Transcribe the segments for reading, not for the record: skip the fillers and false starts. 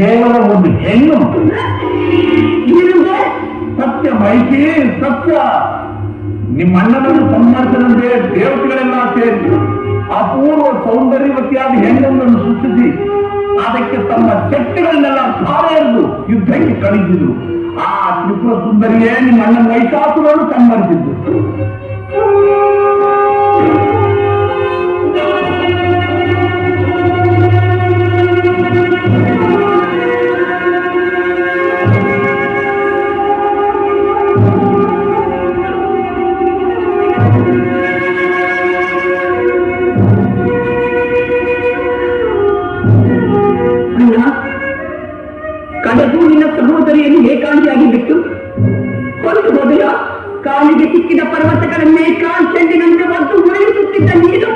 ಕೇವಲ ಒಂದು ಹೆಣ್ಣು. ಸತ್ಯ ಮೈತಿ, ಸತ್ಯ. ನಿಮ್ಮ ಅಣ್ಣನನ್ನು ಸನ್ಮಾನಿಸದಂತೆ ದೇವತೆಗಳೆಲ್ಲ ಸೇರಿ ಅಪೂರ್ವ ಸೌಂದರ್ಯವತಿಯಾದ ಹೆಣ್ಣೊಂದನ್ನು ಸೃಷ್ಟಿಸಿ ಅದಕ್ಕೆ ತಮ್ಮ ಶಕ್ತಿಗಳನ್ನೆಲ್ಲ ಸಾರೆಯರು ಯುದ್ಧಕ್ಕೆ ಕಳಿಸಿದ್ರು. ಆ ತ್ರಿಪುರ ಸುಂದರಿಯೇ ನಿಮ್ಮ ಅಣ್ಣನ ಮಹಿಷಾಸುರನ್ನು ಸನ್ಮಾನಿಸಿದ್ರು. ಕಡೆಗೂ ನಿನ್ನ ಸಹೋದರಿಯನ್ನು ಏಕಾಂಗಿಯಾಗಿ ಬಿಟ್ಟು ಹೊರಟು ಹೋದೆಯ. ಕಾಲಿಗೆ ಸಿಕ್ಕಿದ ಪರ್ವತಗಳನ್ನೇ ಕಾಲ್ಚೆಂಡಿನಂತೆ ಒದ್ದು ಉಳಿಸುತ್ತಿದ್ದ ನೀನು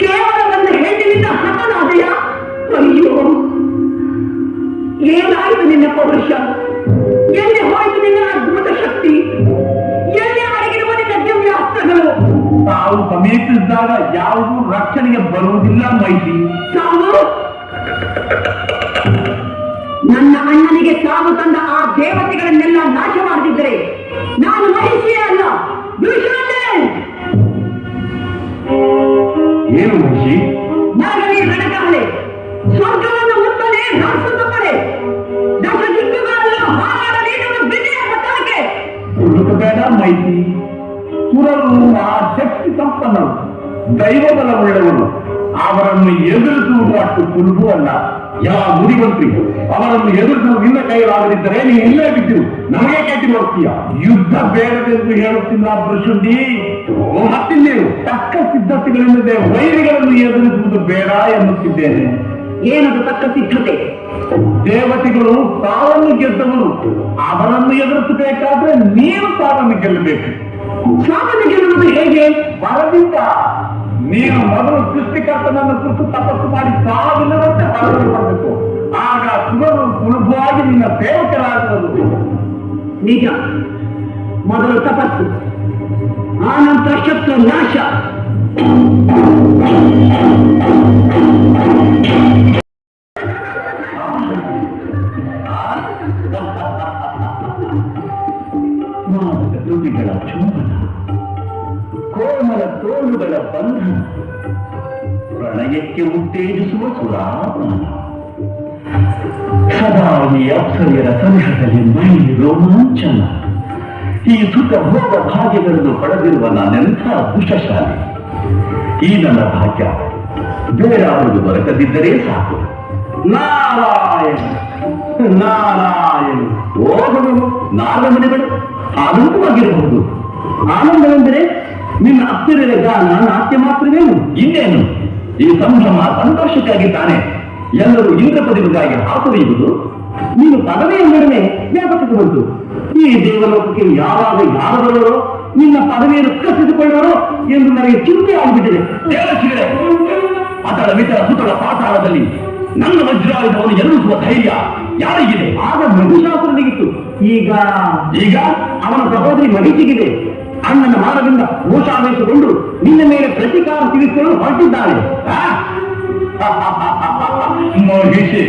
ಕೇವಲ ಒಂದು ಹೆಣ್ಣಿನಿಂದ ಹತನಾದೆಯ. ಅಯ್ಯೋ, ಏನಾಯಿತು ನಿನ್ನ ಪೌರುಷ? ಎಲ್ಲಿ ಹೋಯಿತು ನಿನ್ನ ಅದ್ಭುತ ಶಕ್ತಿ? ಎಲ್ಲಿ ಅಡಗಿರುವ ನಿನ್ನ ದಿವ್ಯಾಸ್ತ್ರಗಳು? ತಾವು ಸಮೀಪಿಸಿದಾಗ ಯಾವುದೂ ರಕ್ಷಣೆಗೆ ಬರುವುದಿಲ್ಲ ಮೈತಿ. ಸಾವು ನನ್ನ ಅಣ್ಣನಿಗೆ ಸಾವು ತಂದ ಆ ದೇವತೆಗಳನ್ನೆಲ್ಲ ನಾಶ ಮಾಡದಿದ್ದರೆ ನಾನು ಮಹಿಷಿಯೇ ಅಲ್ಲ, ದುಶ್ಮನೆ. ಏನು ಮಹಿಷಿ? ನರಗಲಿ ರಣಕಾಲೆ ಸ್ವರ್ಗವನ್ನು ಮುತ್ತಲೇ ರಾಸುತ್ತಪಡೆ ದಶ ದಿಕ್ಕುಗಳನ್ನು ಹಾರಾಡಲಿ ನಮ್ಮ ಬಿಜಯ ಪತಾಕೆ. ಹುಡುಕಬೇಡ ಮೈತಿ. ಸುರರು ಆ ಶಕ್ತಿ ಸಂಪನ್ನರು, ದೈವಬಲವುಳ್ಳವರು. ಅವರನ್ನು ಎದುರಿಸುವುದು ಅಷ್ಟು ಸುಲಭವಲ್ಲ. ಯಾವ ಮುಡಿಗಂತ್ರಿ ಅವರನ್ನು ಎದುರಿಸಲು ನಿನ್ನ ಕೈಲಾಗದಿದ್ದರೆ ನೀನು ಇಲ್ಲೇ ಬಿದ್ದು ನಮಗೆ ಕೆಟ್ಟಿ ಬರ್ತೀಯ. ಯುದ್ಧ ಬೇಡವೆಂದು ಹೇಳುತ್ತಿಲ್ಲ ಬೃಷುಂಡಿ. ಮತ್ತಿನ್ನೇನು ತಕ್ಕ ಸಿದ್ಧತೆಗಳಿಲ್ಲದೆ ವೈರಿಗಳನ್ನು ಎದುರಿಸುವುದು ಬೇಡ ಎನ್ನುತ್ತಿದ್ದೇನೆ. ಏನದು ತಕ್ಕ ಸಿದ್ಧತೆ? ದೇವತೆಗಳು ಸಾವನ್ನು ಗೆದ್ದವರು. ಅವರನ್ನು ಎದುರಿಸಬೇಕಾದ್ರೆ ನೀನು ಸಾವನ್ನು ಗೆಲ್ಲಬೇಕು. ಸಾವನ್ನು ಗೆಲ್ಲುವುದು ಹೇಗೆ? ಬರದಿಂದ. ನೀನು ಮೊದಲು ಸೃಷ್ಟಿಕರ್ತನನ್ನು ಕುರಿತು ತಪಸ್ಸು ಮಾಡಿ ಸಾವಿಲ್ಲದಂತೆ ಹೊರಗೆ ಬರಬೇಕು. ಆಗ ಸುರರು ಸುಲಭವಾಗಿ ನಿನ್ನ ಸೇವಕರಾಗುವುದು. ನಿಜ. ಮೊದಲು ತಪಸ್ಸು, ಆನಂತರ ಶತ್ರು ನಾಶ. ತುಟಿಗಳ ಚುಂಬನ, ಕೋಮಲ ತೋಳುಗಳ ಬಂಧನ, ಪ್ರಣಯಕ್ಕೆ ಉತ್ತೇಜಿಸುವ ಸುರಾಪಾನ. ಸದಾ ಈ ಅಪ್ಸರೆಯರ ಸನಿಹದಲ್ಲಿ ಮೈ ರೋಮಾಂಚನ. ಈ ಸುಖ ಭೋಗ ಭಾಗ್ಯಗಳನ್ನು ಪಡೆದಿರುವ ನಾನೆಂಥ ಅದೃಷ್ಟಶಾಲಿ. ಈ ನನ್ನ ಭಾಗ್ಯ ಬೇರಾವುದು ದೊರಕದಿದ್ದರೆ ಸಾಕು. ನಾರಾಯಣ ನಾರಾಯಣ. ಓಹೋ, ನಾರಮಣಿಗಳು ಆನಂದವಾಗಿರಬಹುದು. ಆನಂದವೆಂದರೆ ನಿನ್ನ ಅಪ್ಸರೆಯ ಗಾನ ನಾಟ್ಯ ಮಾತ್ರವೇನು? ಇನ್ನೇನು? ಈ ಸಂಭ್ರಮ ಸಂತೋಷಕ್ಕಾಗಿ ತಾನೆ ಎಲ್ಲರೂ ಇಂದ್ರಪದವಿಗಾಗಿ ಹಾತೊರೆಯುವುದು. ನೀನು ಪದವಿಯ ಮೇಡನೆ ಜ್ಞಾಪಕಕ್ಕೆ ಬಂತು. ಈ ದೇವಲೋಕಕ್ಕೆ ಯಾವಾಗ ಯಾರು ಬರುವರೋ, ನಿನ್ನ ಪದವಿಯನ್ನು ಕಸಿದುಕೊಳ್ಳುವರೋ ಎಂದು ನನಗೆ ಚಿಂತೆ ಆಗಿಬಿಟ್ಟಿದೆ. ದೇವಶಿಗಳೇ, ಅತಳ ವಿತರ ಸುತಳ ಪಾತಾಳದಲ್ಲಿ ನನ್ನ ವಜ್ರಾಯುಧವನ್ನು ಎದುರಿಸುವ ಧೈರ್ಯ ಯಾರಿಗಿದೆ? ಆಗ ಮಹಿಷಾಸುರನಿಗಿತ್ತು. ಈಗ ಈಗ ಅವನ ಸಹೋದರಿ ಮಹಿಷಿಗಿದೆ. ಅಣ್ಣನ ಮಾನದಿಂದ ಮೋಸಾವೇಶಗೊಂಡು ನಿನ್ನ ಮೇಲೆ ಪ್ರತಿಕಾರ ತೀರಿಸಲು ಹೊರಟಿದ್ದಾಳೆ. ಮಹಿಷಿ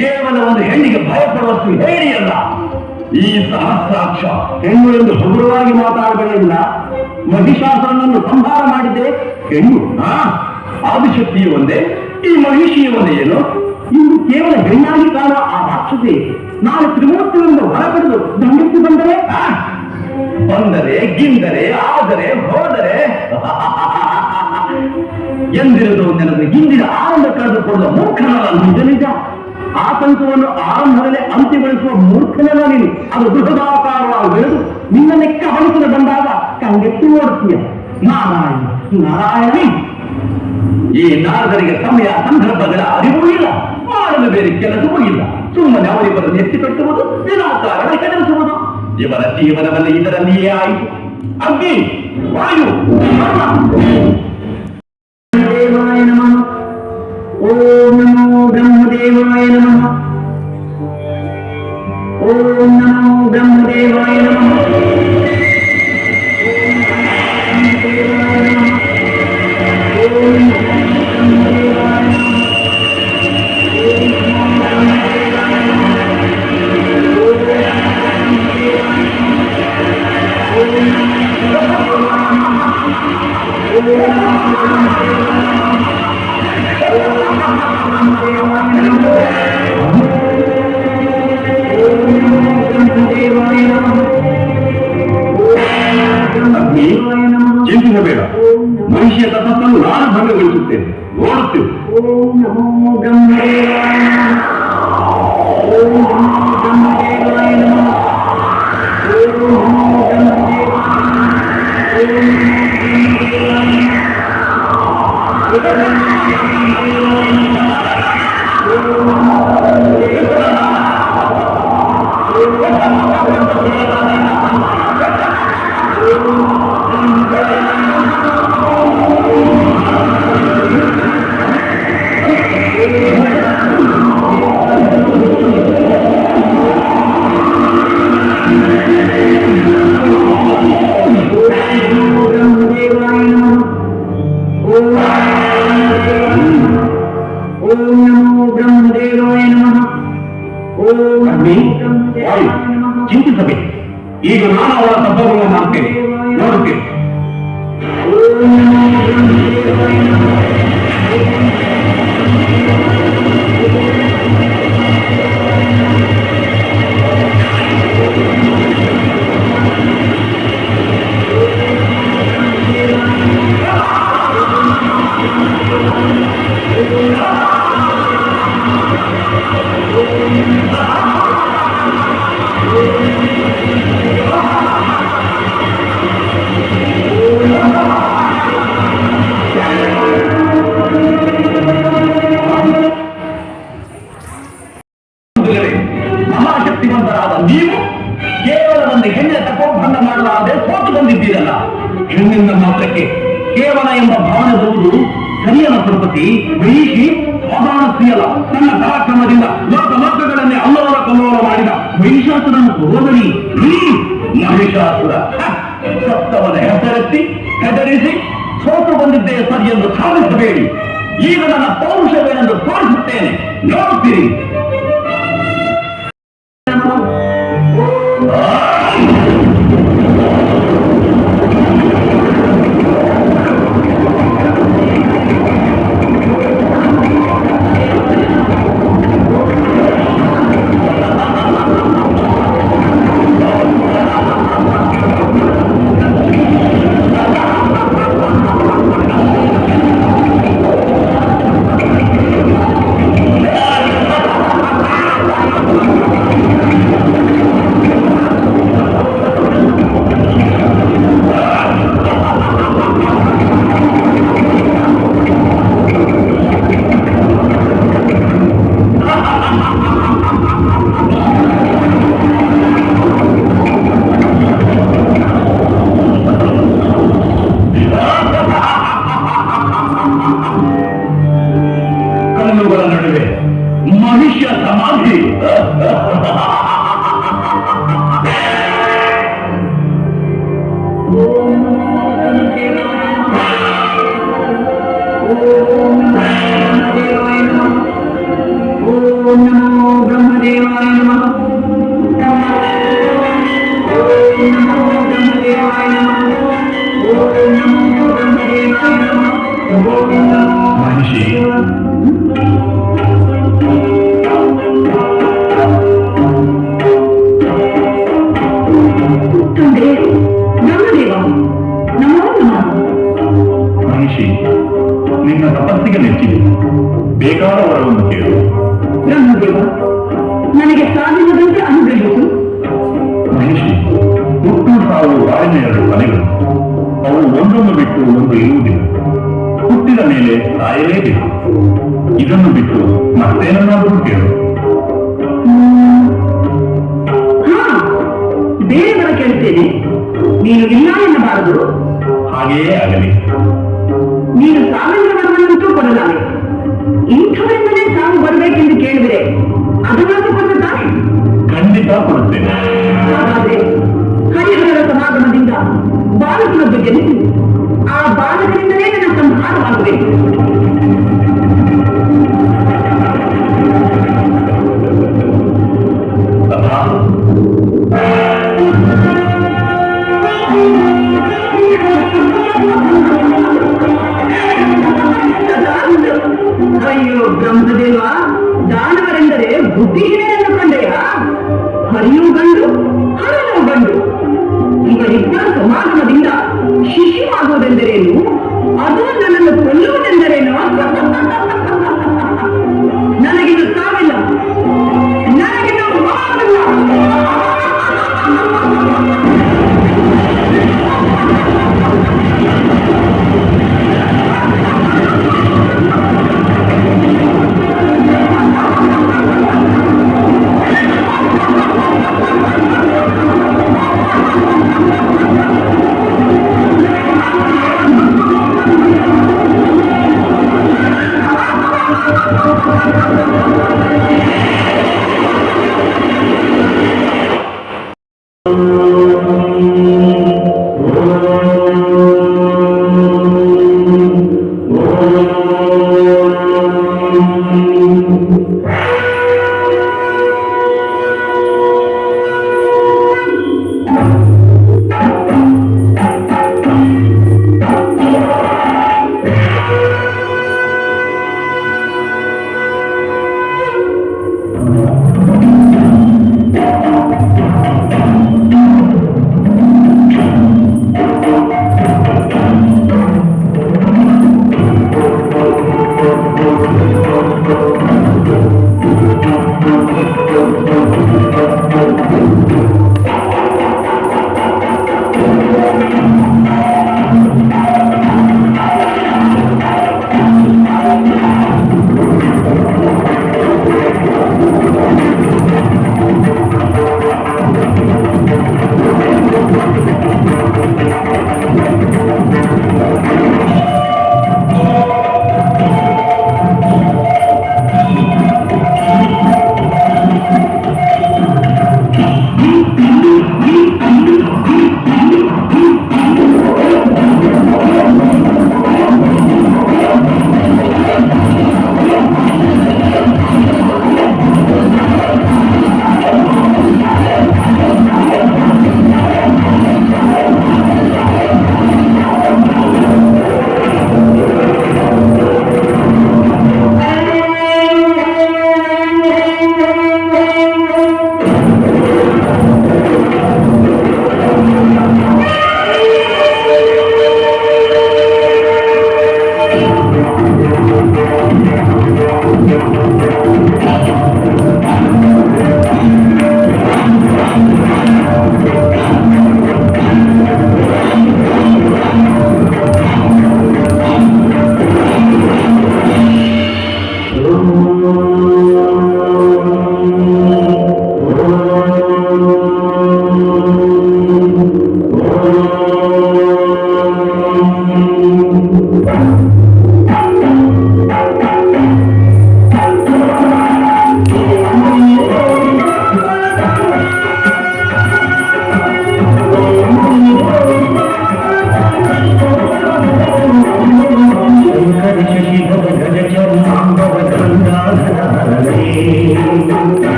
ಕೇವಲ ಒಂದು ಹೆಣ್ಣಿಗೆ ಭಯಪಡುವಷ್ಟು ಹೇರಿಯಲ್ಲ. ಈ ಸಹಸ್ರಾಕ್ಷ ಹೆಣ್ಣು ಎಂದು ಹಗುರವಾಗಿ ಮಾತಾಡಬೇಕಿಲ್ಲ. ಮಹಿಷಾಸುರನನ್ನು ಸಂಹಾರ ಮಾಡಿದ್ದೆ ಹೆಣ್ಣು. ಆದಿಶಕ್ತಿಯು ಒಂದೇ, ಈ ಮಹಿಷಿಯು ಒಂದೇ. ಏನು ಇಂದು ಕೇವಲ ಹೆಣ್ಣಾಗಿ ಕಾಣುವ ಆ ರಾಕ್ಷಸೆ ನಾಳೆ ತ್ರಿಮೂರ್ತಿಗಳಿಂದ ಹೊರಪಡೆದು ದಂಡಿಸಿ ಬಂದರೆ ಬಂದರೆ ಗಿಂದರೆ ಆದರೆ ಹೋದರೆ ಎಂದಿರುವುದು ನೆನಪು. ಇಂದಿನ ಆನಂದ ಕಳೆದುಕೊಳ್ಳುವ ಮೂರ್ಖನಲ್ಲ ನಿಜ ನಿಜ. ಆತಂಕವನ್ನು ಆರಂಭದಲ್ಲೇ ಅಂತ್ಯಗೊಳಿಸುವ ಮೂರ್ಖನಲ್ಲ ನೀನು. ಅದು ಬೃಹದಾಕಾರವಾಗಿ ಬೆಳೆದು ನಿನ್ನ ಲೆಕ್ಕ ಹಣಿಸಲು ಬಂದಾಗ ಕಂಗೆತ್ತಿ ಓಡುತ್ತೀಯ. ನಾರಾಯಣ ನಾರಾಯಣ. ಈ ನಾರದರಿಗೆ ಸಮಯ ಸಂದರ್ಭಗಳ ಅರಿವೂ ಇಲ್ಲ, ಮಾಡಲು ಬೇರೆ ಕೆಲಸವೂ ಇಲ್ಲ. ಸುಮ್ಮನೆ ಅವರಿಬ್ಬರನ್ನು ಎತ್ತಿಕಟ್ಟುವುದು, ವಿನಾಕಾರಣ ಕೆಡವಿಸುವುದು. ಇವರ ಜೀವನವನ್ನು ಇದರಲ್ಲಿಯೇ ಆಯಿತು. ಅಗ್ನಿ ವಾಯು ದೇವಾಯ ನಮಃ. ಓಂ ನಮೋ ಬ್ರಹ್ಮದೇವಾಯ ನಮಃ. ಓಂ ನಮೋ ಬ್ರಹ್ಮದೇವಾಯ ನಮಃ. ಓಂ ಚಿಂತಿಸಬೇಡ, ಮನುಷ್ಯ ತಪಸ್ಸನ್ನು ನಾನು ಭಂಗಗೊಳಿಸುತ್ತೇನೆ, ನೋಡುತ್ತೇವೆ. ಓಂ ನಮೋ ಬ್ರಹ್ಮದೇವಾಯ ನಮಃ. ಓಂ ನಮೋ ಬ್ರಹ್ಮದೇವಾಯ ನಮಃ. ಓಂ ನಮೋ ಬ್ರಹ್ಮದೇವಾಯ ನಮಃ. ಓಂ ಚಿಂತಿಸಬೇಕು. ಈಗ ನಾನು ಅವರ ತಪ್ಪವನ್ನು ಮಾಡ್ತೇನೆ, ನೋಡುತ್ತೇನೆ. ಮಹಾಶಕ್ತಿವಂತರಾದ ನೀವು ಕೇವಲ ಒಂದು ಹೆಣ್ಣೆ ತಪೋಭಂಗ ಮಾಡಲಾರದೆ ಸೋತು ಬಂದಿದ್ದೀರಲ್ಲ. ಹೆಣ್ಣಿಂದ ಮಾತ್ರಕ್ಕೆ ಕೇವಲ ಎಂಬ ಭಾವನೆ ಬರುವುದು ಸರಿಯಲ್ಲ ಪ್ರಪತಿ. ಮಹಿಷಿ ಸಾಧಾರಣ ಸ್ತ್ರೀಯಲ್ಲ. ತನ್ನ ಪರಾಕ್ರಮದಿಂದ ಲೋಕಗಳನ್ನೇ ಅಲ್ಲೋಲ ಕಲ್ಲೋಲ ಮಾಡಿದ ಮಹಿಷಾಸುರನ್ನು ಹೋಗಲಿ. ಮಹಿಷಾಸುರ ಸತ್ತವನ ಹೆಸರೆತ್ತಿ ಹೆದರಿಸಿ ಸೋತು ಬಂದಿದ್ದೇ ಸರಿ ಎಂದು ಸಾಧಿಸಬೇಡಿ. ಈಗ ನನ್ನ ಪೌರುಷವೇನೆಂದು ತೋರಿಸುತ್ತೇನೆ, ನೋಡುತ್ತೀರಿ. ಕಲ್ಲುಗಳ ನಡುವೆ ಮನುಷ್ಯ ಸಮಾಧಿ. ಓಂ ನಮೋ ಬ್ರಹ್ಮದೇವಾಯ ನಮಃ. ಓಂ ನಮೋ ಬ್ರಹ್ಮದೇವಾಯ ನಮಃ. ಓಂ ನಮೋ ಬ್ರಹ್ಮದೇವಾಯ ನಮಃ. ಮಹಿಷಿ, ತಂದೆ ಬ್ರಹ್ಮದೇವ ನಮೋ ನಮಃ. ಮಹಿಷಿ, ನಿನ್ನ ತಪಸ್ಸಿಗೆ ನೆಚ್ಚಿದೆ. ಬೇಕಾದ ವರವನ್ನು ಕೇಳು. ಬ್ರಹ್ಮದೇವ ನನಗೆ ಸಾಧ್ಯವಾದಂತೆ ಅನುಗ್ರಹಿಸು. ಮಹಿಷಿ, ಹುಟ್ಟು ಸಾವು ಬಾಳಿನ ಎರಡು ಮನೆಗಳು. ಅವು ಒಂದೊಂದು ಬಿಟ್ಟು ಒಂದು ಇರುವುದಿಲ್ಲ. ಹುಟ್ಟಿದ ಮೇಲೆ ಸಾಯಲೇಬೇಕು. ಇದನ್ನು ಬಿಟ್ಟು ಮತ್ತೇನನ್ನಾದರೂ ಕೇಳು. ಹಾ, ಬೇರೆಯವರ ಕೇಳುತ್ತೇನೆ, ನೀನು ಇಲ್ಲ ಎನ್ನಬಾರದು. ಹಾಗೆಯೇ ಆಗಲಿ. ನೀನು ಸಾವಿರ ವರವನ್ನಂತೂ ಕೊಡಲಾರೆ. ಇಂಥವರಿಂದಲೇ ಸಾವು ಬರಬೇಕೆಂದು ಕೇಳಿದರೆ ಅದನ್ನಾದರೂ ಕೊಡುತ್ತಾನೆ. ಖಂಡಿತ ಕೊಡುತ್ತೇನೆ. ಹಾಗಾದ್ರೆ ಹರಿಹರರ ಸಮಾಗಮದಿಂದ ಬಾಲಕನೊಬ್ಬ ಜನಿಸಿ ಆ ಬಾಲಕರಿಂದಲೇ ನನ್ನ ಸಂಹಾರವಾಗಬೇಕು. ಬುದ್ಧಿಹೀನರನ್ನು ಕಂಡೆಯಾ? ಹರಿಯು ಗಂಡು, ಹರನು ಗಂಡು. ಇವರಿಬ್ಬರ ಸಮಾಗಮದಿಂದ ಶಿಶುವಾಗುವುದೆಂದರೇನು? ಅದು ನನ್ನನ್ನು ಕೊಲ್ಲುವುದೆಂದರೇನು? ನನಗಿದು ಸಾವಿಲ್ಲ, ನನಗಿದು ಮಾವಿಲ್ಲ.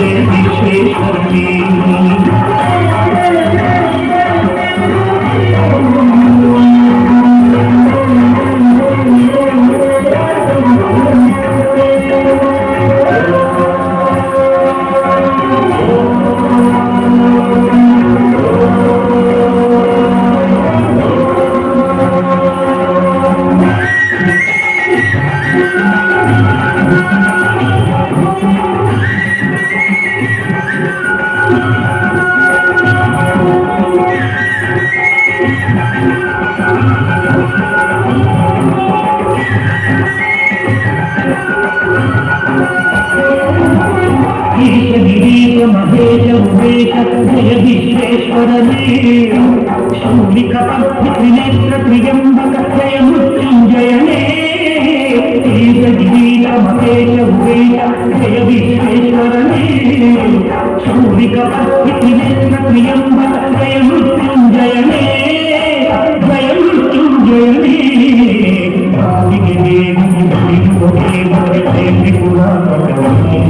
जय विश्वेश्वरने ಭೂಮಿಕ ಪರಿಸ್ಥಿತಿಯೆಲ್ಲ ಪ್ರಿಯಂಬರ ಜಯ ಮೃತ್ಯುಂಜಯನೇ ಜಯ ಮೃತ್ಯುಂಜಯನೇ ಕಾಲಿಗೆ ದೇವಿಗೆ ಬಲಿಯುವ ದೇವರೇ ತ್ರಿಪುರಾಂತಕನೇ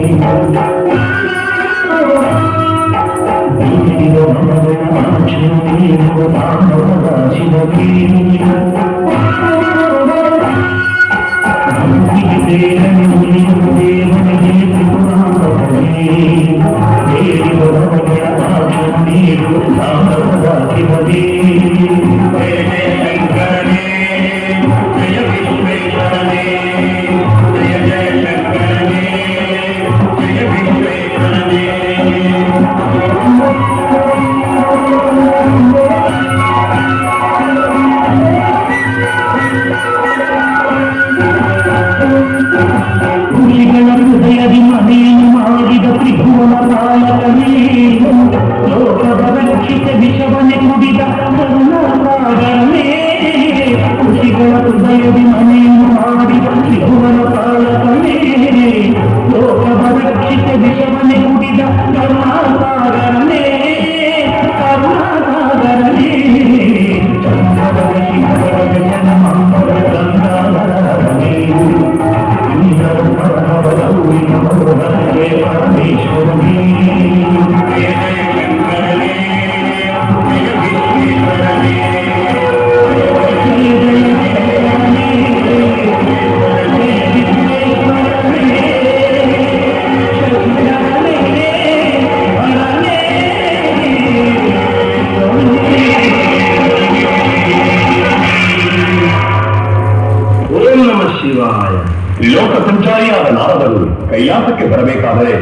ತ್ರಿಲೋಕ ಸಂಚಾರಿಯಾದ ನಾರದರು ಕೈಲಾಸಕ್ಕೆ ಬರಬೇಕಾದರೆ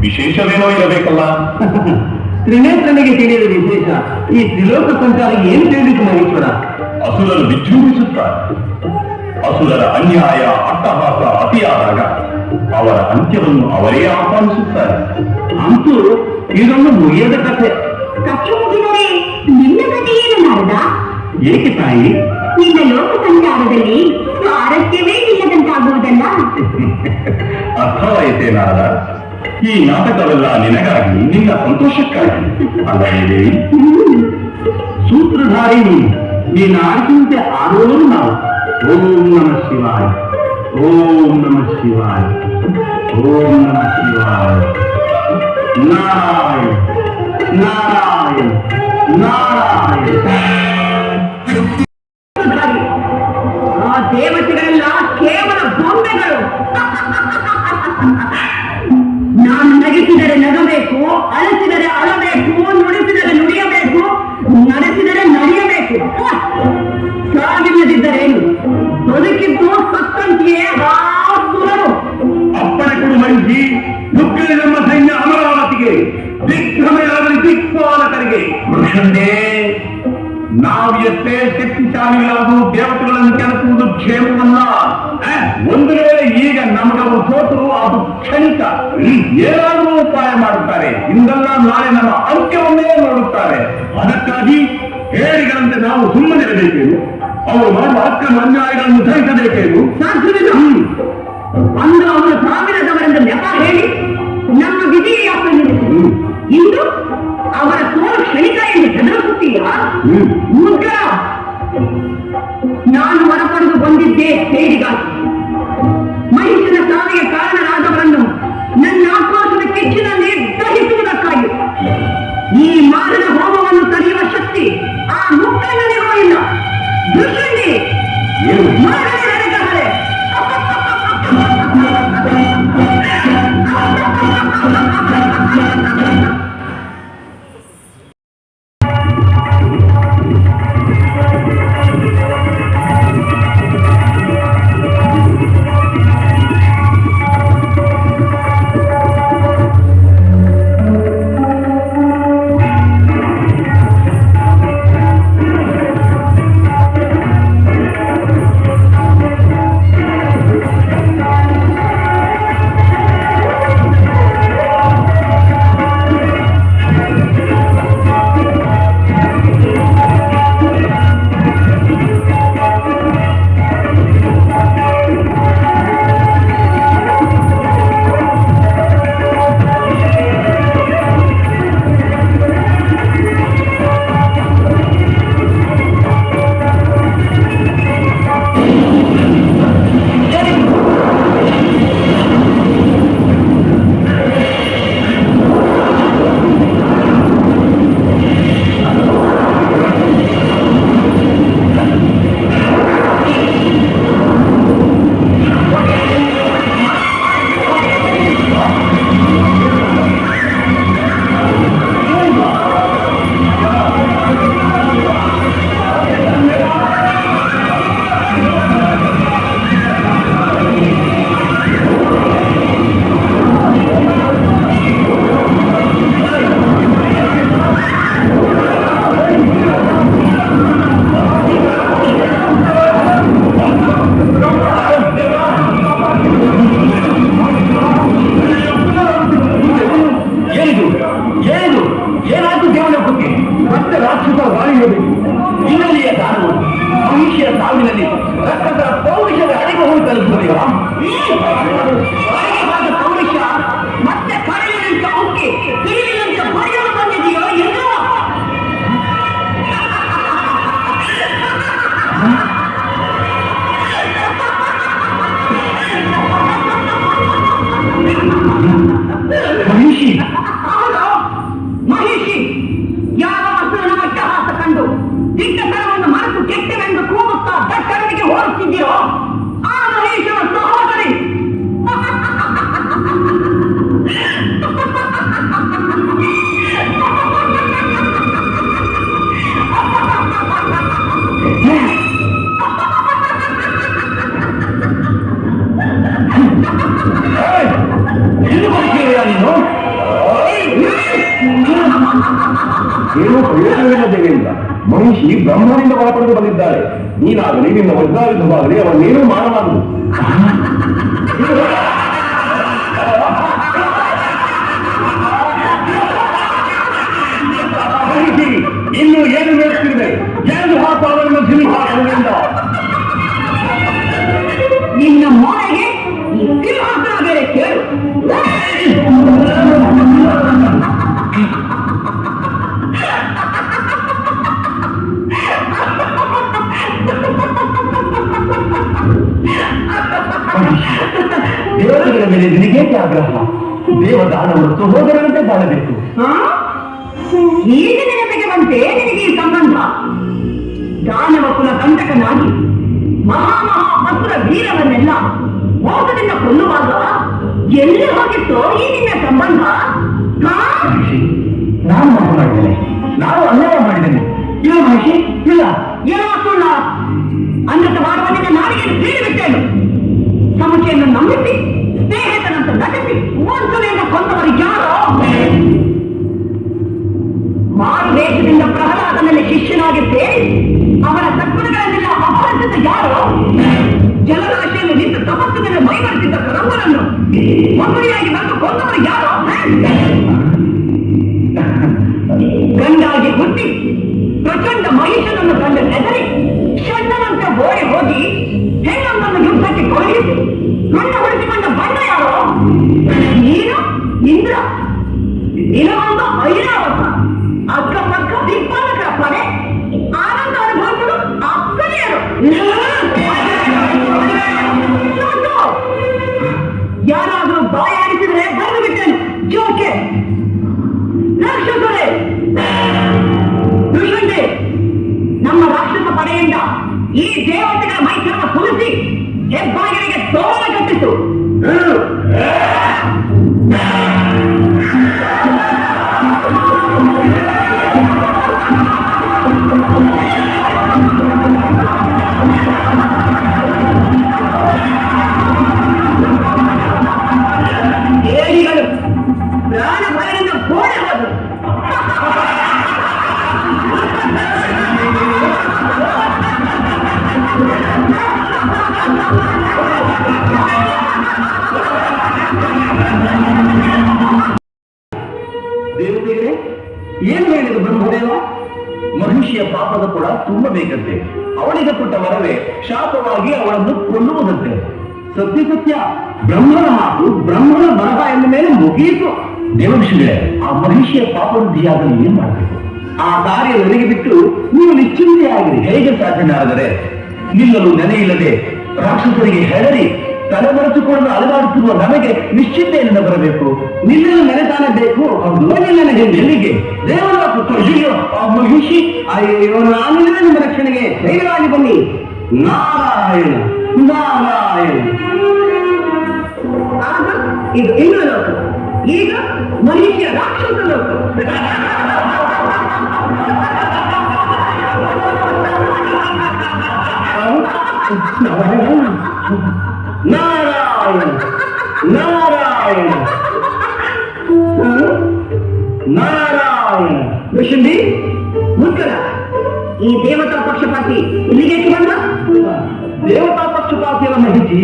ವಿಶೇಷವೇನೋ ಇರಬೇಕಲ್ಲ. ತ್ರಿನೇತ್ರನಿಗೆ ತಿಳಿಯದ ವಿಶೇಷ ಈ ತ್ರಿಲೋಕ ಸಂಚಾರಿಗೆ ಏನು ತಿಳಿದಿತ್ತು ಮಹೇಶ್ವರ? ಅಸುರರು ವಿಜೃಂಭಿಸುತ್ತಾರೆ. ಅಸುರರ ಅನ್ಯಾಯ ಅಟ್ಟಹಾಸ ಅತಿಯಾದಾಗ ಅವರ ಅಂತ್ಯವನ್ನು ಅವರೇ ಆಹ್ವಾನಿಸುತ್ತಾರೆ. ಅಂತೂ ಇದೊಂದು ಮುಗಿಯದ ಕಥೆ. ಕಥೆ ಮುಗಿದರೆ ನಿನ್ನ ಕಥೆ ಏನು ನಾರದ? ಏಕೆ ತಾಯಿ? ನಿನ್ನ ಲೋಕ ಸಂಚಾರದಲ್ಲಿ ಸ್ವಾರಸ್ಯವೇ ಇಲ್ಲದಂತಾಗುವುದಲ್ಲ. ಅರ್ಥವಾಯಿತೇ ನಾರದ? ಈ ನಾಟಕವೆಲ್ಲ ನಿನಗಾಗಿ, ನಿನ್ನ ಸಂತೋಷಕ್ಕಾಗಿ ಅಲ್ಲವೇ? ಸೂತ್ರಧಾರಿ ನೀನು ಆಡಿದಂತೆ ಆಡೋರು ನಾವು. ಓಂ ನಮಃ ಶಿವಾಯ, ಓಂ ನಮಃ ಶಿವಾಯ, ಓಂ ನಮಃ ಶಿವಾಯ. ನಾರಾಯಣ ನಾರಾಯಣ ನಾರಾಯಣ. ಆ ದೇವತೆಗಳೆಲ್ಲ ಕೇವಲ ಬೊಂಬೆಗಳು. ನಾನು ನಗಿಸಿದರೆ ನಗಬೇಕು, ಅಳಿಸಿದರೆ ಅಳಬೇಕು, ನುಡಿಸಿದರೆ ನುಡಿಯಬೇಕು, ನಡೆಸಿದರೆ ನಡೆಯಬೇಕು. ಸಾವಿಲ್ಲದಿದ್ದರೇನು? ಬದುಕಿದ್ದು ಸತ್ತಂತೆಯೇ ಸುರರು. ಅಪ್ಪಣೆ ಕೊಡು ಮೈಜಿ. ನುಗ್ಗಲಿ ನಮ್ಮ ಸೈನ್ಯ ಅಮರಾವತಿಗೆ, ದಿಗ್ಭ್ರಮೆಯಾಗಲಿ ದಿಕ್ಪಾಲಕರಿಗೆ. ಮನುಷ್ಯನೇ, ನಾವು ಎಷ್ಟೇ ಶಕ್ತಿಶಾಲಿಗಳಾಗೂ ದೇವತೆಗಳನ್ನು ಕೆಣಕುವುದು ಕ್ಷೇಮವಲ್ಲ. ಒಂದು ವೇಳೆ ಈಗ ನಮಗವರು ಸೋತರು ಅದು ಕ್ಷಣಿಕ. ಏನಾದರೂ ಉಪಾಯ ಮಾಡುತ್ತಾರೆ. ಇಂದಲ್ಲ ನಾಳೆ ನಮ್ಮ ಅಂತ್ಯವನ್ನೇ ನೋಡುತ್ತಾರೆ. ಅದಕ್ಕಾಗಿ ಹೇಳಿಗಳಂತೆ ನಾವು ಸುಮ್ಮನಿರಬೇಕೇನು? ಅವರು ಮಾಡುವ ಅಕ್ರಮ ಅನ್ಯಾಯಗಳನ್ನು ಸಹಿಸಬೇಕೇನು? ಸಾಧ್ಯವಿಲ್ಲ. ಅಂದು ಅವರ ಸಾವಿರದವರೆಂದು ನೆಪ ಹೇಳಿ ನಮ್ಮ ವಿಧಿಯ ಇಂದು ಅವರ ಸೋಲು ಕ್ಷಣಿಕ ಎಂದು ಹೆದರಿಸುತ್ತೀಯ? ಮುಗ್ರ, ನಾನು ಹೊರಪಡೆದು ಬಂದಿದ್ದೆ ಸೇರಿಗಾಗಿ. ಮಹಿಷನ ಸಾವಿಗೆ ಕಾರಣರಾದವರನ್ನು ನನ್ನ ಆಕ್ರೋಶದ ಕಿಚ್ಚಿನಲ್ಲಿ ದಹಿಸುವುದಕ್ಕಾಗಿ. ಈ ಮಾರನ ಹೋಮವನ್ನು ತಡೆಯುವ ಶಕ್ತಿ ಆ ಮುಕ್ಕಣ್ಣನಿಗೂ ಇಲ್ಲ. ದುಷ್ಯಂಡಿ ಮಾರನೇ ನಡೆದರೆ ಹೋಗುತ್ತಿದ್ದೀರೋ ಆ ಮಹೇಶನ ಸಹೋದರಿ. ನೀನು ಪ್ರಯೋಜನವಿಲ್ಲ ದೇವೇಂದ್ರ. ಮಹಿಷಿ ಬ್ರಹ್ಮನಿಂದ ಒಳಪಡೆದು ಬಂದಿದ್ದಾಳೆ. ನೀನಾಗಲಿ ನಿನ್ನ ವಜ್ರಾಯುಧವಾಗಲಿ ಅವನ್ನೇನೂ ಮಾಡಬಾರದು. ಮಹಿಷಿ ಇನ್ನು ಏನು ನೋಡ್ತಿರುವೆ? ಏನು ಹಾಕುವುದನ್ನು ಸಿಂಹಾಸನದಿಂದ ನಿನ್ನ ಮೊರೆಗೆ ಈ ಸಿಂಹಾಸನ ಬೇರೆ ಕೇಳು. ದೇವತೆಗಳ ಮೇಲೆ ನಿನಗೇಕೆ ಆಗ್ರಹ? ದೇವದಾನವರು ಸಹೋದರರಂತೆ ಬಾಳಬೇಕು. ಹೀಗೆ ನೆನಪಿಗೆ ಬಂತೆ ನಿನಗೆ ಈ ಸಂಬಂಧ. ದಾನವ ಕುಲ ಕಂಟಕನಾಗಿ ಮಹಾಮಹಾಪುರ ವೀರವನ್ನೆಲ್ಲ ಮೋಸದಿಂದ ಕೊಲ್ಲುವಾಗ ಎಲ್ಲಿ ಹೋಗಿತ್ತೋ ಈ ನಿನ್ನ ಸಂಬಂಧ? ನಾನು ಮಾತನಾಡಿದ್ದೇನೆ, ನಾನು ಅನ್ಯಾಯ ಮಾಡಿದ್ದೇನೆ. ಇಲ್ಲ ಮಹಿಷಿ, ಇಲ್ಲ. ಏನೋ ಸುಳ್ಳ ಅನ್ನತ ಮಾಡುವ ನಿನ್ನ ನಾಡಿಗೆ ಬೀಳಿ ಬಿಟ್ಟೇನು. ಸಮಸ್ಯೆಯನ್ನು ನಂಬಿಸಿ ಸ್ನೇಹಿತನಂತ ನಟಿಸಿ ವಂಚನೆಯಿಂದ ಕೊಂದವರು ಯಾರೋ? ಮಾರು ದೇಶದಿಂದ ಪ್ರಹ್ಲಾದನಲ್ಲಿ ಶಿಷ್ಯನಾಗಿ ಸೇರಿ ಅವರ ಸದ್ಗುಣಗಳನ್ನೆಲ್ಲ ಅಪಹರಿಸಿದ ಯಾರೋ? ಜಲರಾಶಿಯಲ್ಲಿ ನಿಂತು ತಪಸ್ಸಿನಲ್ಲಿ ಮೈಮರೆಸಿದ್ದ ಕರಂಬರನ್ನು ಮಗುವಿಯಾಗಿ ಬಂದು ಕೊಂದವರು ಯಾರೋ? ಗಂಡಾಗಿ ಹುಟ್ಟಿ ಪ್ರಚಂಡ ಮಹಿಷನನ್ನು ಕಂಡ ಹೆದರಿ ಷಣ್ಣನಂತೆ ಓಡಿ ಹೋಗಿ ಹೆಣ್ಣೊಂದನ್ನು ಯುದ್ಧಕ್ಕೆ ಕೊಲ್ಲಿಸಿ ಗಂಡ ಹೊಡೆಸಿಕೊಂಡ ಬಂಡ ಯಾರೋ? ನೀನು ಇಂದ್ರ, ನಿನಗೊಂದು ಐರಾವತ, ಅಕ್ಕಪಕ್ಕ ದಿಕ್ಪಾಲಕರ ಪಡೆ, ಆನಂದ ಅನುಭವಿಸಲು ಅಕ್ಕನೆಯರು. ಯಾರಾದರೂ ಬಾಯಾಡಿಸಿದ್ರೆ ಬಂದು ಬಿಟ್ಟೇನು ಜೋಕೆ. ರಾಕ್ಷಸರೇ, ಋಷಂಡೆ, ನಮ್ಮ ರಾಕ್ಷಸ ಪಡೆಯಿಂದ ಈ ದೇವತೆಗಳ ಮೈಸೂರನ್ನು ಸುರಿಸಿ ಹೆಬ್ಬಾಗಿಲಿಗೆ ತೋರಣ ಕಟ್ಟಿತು. ಏಡಿಗಳು ಪ್ರಾಣ ಭಯದಿಂದ ಗೋಡೆ ಹೋದರು. ದೇವತೆಗಳೇ, ಏನು ಹೇಳಿದ್ರು ಬ್ರಹ್ಮದೇವ? ಮಹಿಷಿಯ ಪಾಪದ ಕೂಡ ತುಂಬಬೇಕಂತೆ. ಅವಳಿಗೆ ಕೊಟ್ಟ ವರವೇ ಶಾಪವಾಗಿ ಅವಳನ್ನು ಕೊಲ್ಲುವುದಂತೆ. ಸತ್ಯ ಸತ್ಯ, ಬ್ರಹ್ಮನ ಮಾತು ಬ್ರಹ್ಮನ ಬರಹ ಎಂದ ಮೇಲೆ ಮುಗಿಯಿತು. ದೇವಋಷಿಗಳೇ, ಆ ಮಹಿಷಿಯ ಪಾಪವೃದ್ಧಿಯಾಗಲು ಏನ್ ಮಾಡಬೇಕು? ಆ ಕಾರ್ಯ ನನಗೆ ಬಿಟ್ಟು ನೀವು ನಿಶ್ಚಿಂತೆಯಾಗಿರಿ. ಹೇಗೆ ಸಾಧ್ಯನಾದರೆ ನಿಲ್ಲಲು ನೆನೆಯಿಲ್ಲದೆ ರಾಕ್ಷಸರಿಗೆ ಹೆದರಿ ತಲೆಮರೆಸಿಕೊಂಡು ಅಲಗಾಡುತ್ತಿರುವ ನಮಗೆ ನಿಶ್ಚಿಂತೆಯಿಂದ ಬರಬೇಕು. ನಿಲ್ಲಲು ನೆನೆತಾನೆ ಬೇಕು. ನನಗೆ ನೆಲ್ಲಿಗೆ ದೇವರ ಅಯ್ಯೋ ಆ ಮಹಿಷಿ, ಅಯ್ಯೋ ನಾನಿಲ್ಲ ನಿಮ್ಮ ರಕ್ಷಣೆಗೆ, ಧೈರ್ಯವಾಗಿ ಬನ್ನಿ. ನಾರಾಯಣ ನಾರಾಯಣ. ಆಗ ಇದು ಇಂದ್ರ ಲೋಕ, ಈಗ ಮಹಿಷಿಯ ರಾಕ್ಷಸ ಲೋಕ. ನಾರಾಯಣ ನಾರಾಯಣ ನಾರಾಯಣ. ಋಷಿ ಮುದ್ಗರ, ಈ ದೇವತಾ ಪಕ್ಷಪಾತಿ ಇಲ್ಲಿಗೆ ಬಂದ? ದೇವತಾ ಪಕ್ಷಪಾತಿಯ ಮಹಿಷಿ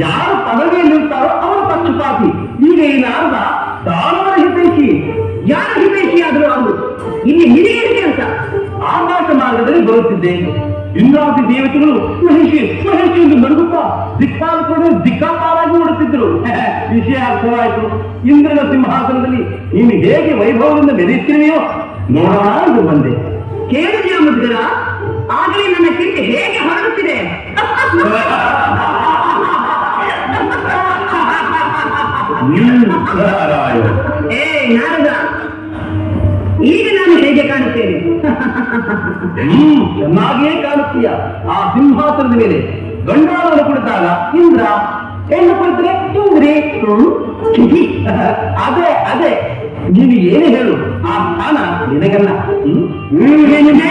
ಯಾರು ಪದವಿಯಲ್ಲಿರ್ತಾರೋ ಅವರ ಪಕ್ಷಪಾತಿ. ಈಗ ಈ ನಾರದ ದಾನವರ ಹಿತೈಷಿ. ಯಾರ ಹಿತೈಷಿಯಾದರೂ ಅವರು ಇಲ್ಲಿ ನಿನಗೇನಿದೆ ಅಂತ ಆಕಾಶ ಮಾರ್ಗದಲ್ಲಿ ಬರುತ್ತಿದ್ದೆ. ಇಂದ್ರಾದಿ ದೇವತೆಗಳು ಮಹಿಷಿ ಮಹಿಷಿ ಎಂದು ನಡುಗುತ್ತಾ ದಿಕ್ಪಾಲಕರು ದಿಕ್ಕಾಪಾಲಾಗಿ ಓಡುತ್ತಿದ್ದರು. ವಿಷಯ ಅರ್ಥವಾಯಿತು. ಇಂದ್ರನ ಸಿಂಹಾಸನದಲ್ಲಿ ನೀನು ಹೇಗೆ ವೈಭವದಿಂದ ಮೆರೆಯುತ್ತಿರುವೆಯೋ ನೋಡೋಣ ಎಂದು ಬಂದೆ. ಕೇಳಿದೆಯಾ ಮುದ್ಗರ? ಆಗಲೇ ನನ್ನ ಕಿಂಡಿ ಹೇಗೆ ಹೊರಡುತ್ತಿದೆ. ನಾರಾಯಣ. ಏ ನಾರದ, ಈಗ ನಾನು ಹೇಗೆ ಕಾಣುತ್ತೇನೆ? ಚೆನ್ನಾಗಿಯೇ ಕಾಣುತ್ತೀಯ. ಆ ಸಿಂಹಾಸನದ ಮೇಲೆ ಗಂಡಾಳನ್ನು ಕುಳಿತಾಗ ಇಂದ್ರ, ಹೆಣ್ಣು ಕುಳಿತರೆ ಇಂದ್ರಿ. ಕಿವಿ. ಅದೇ ಅದೇ, ನೀನು ಏನು ಹೇಳು, ಆ ಸ್ಥಾನ ನಿನಗಲ್ಲ. ಏನಿದೆ?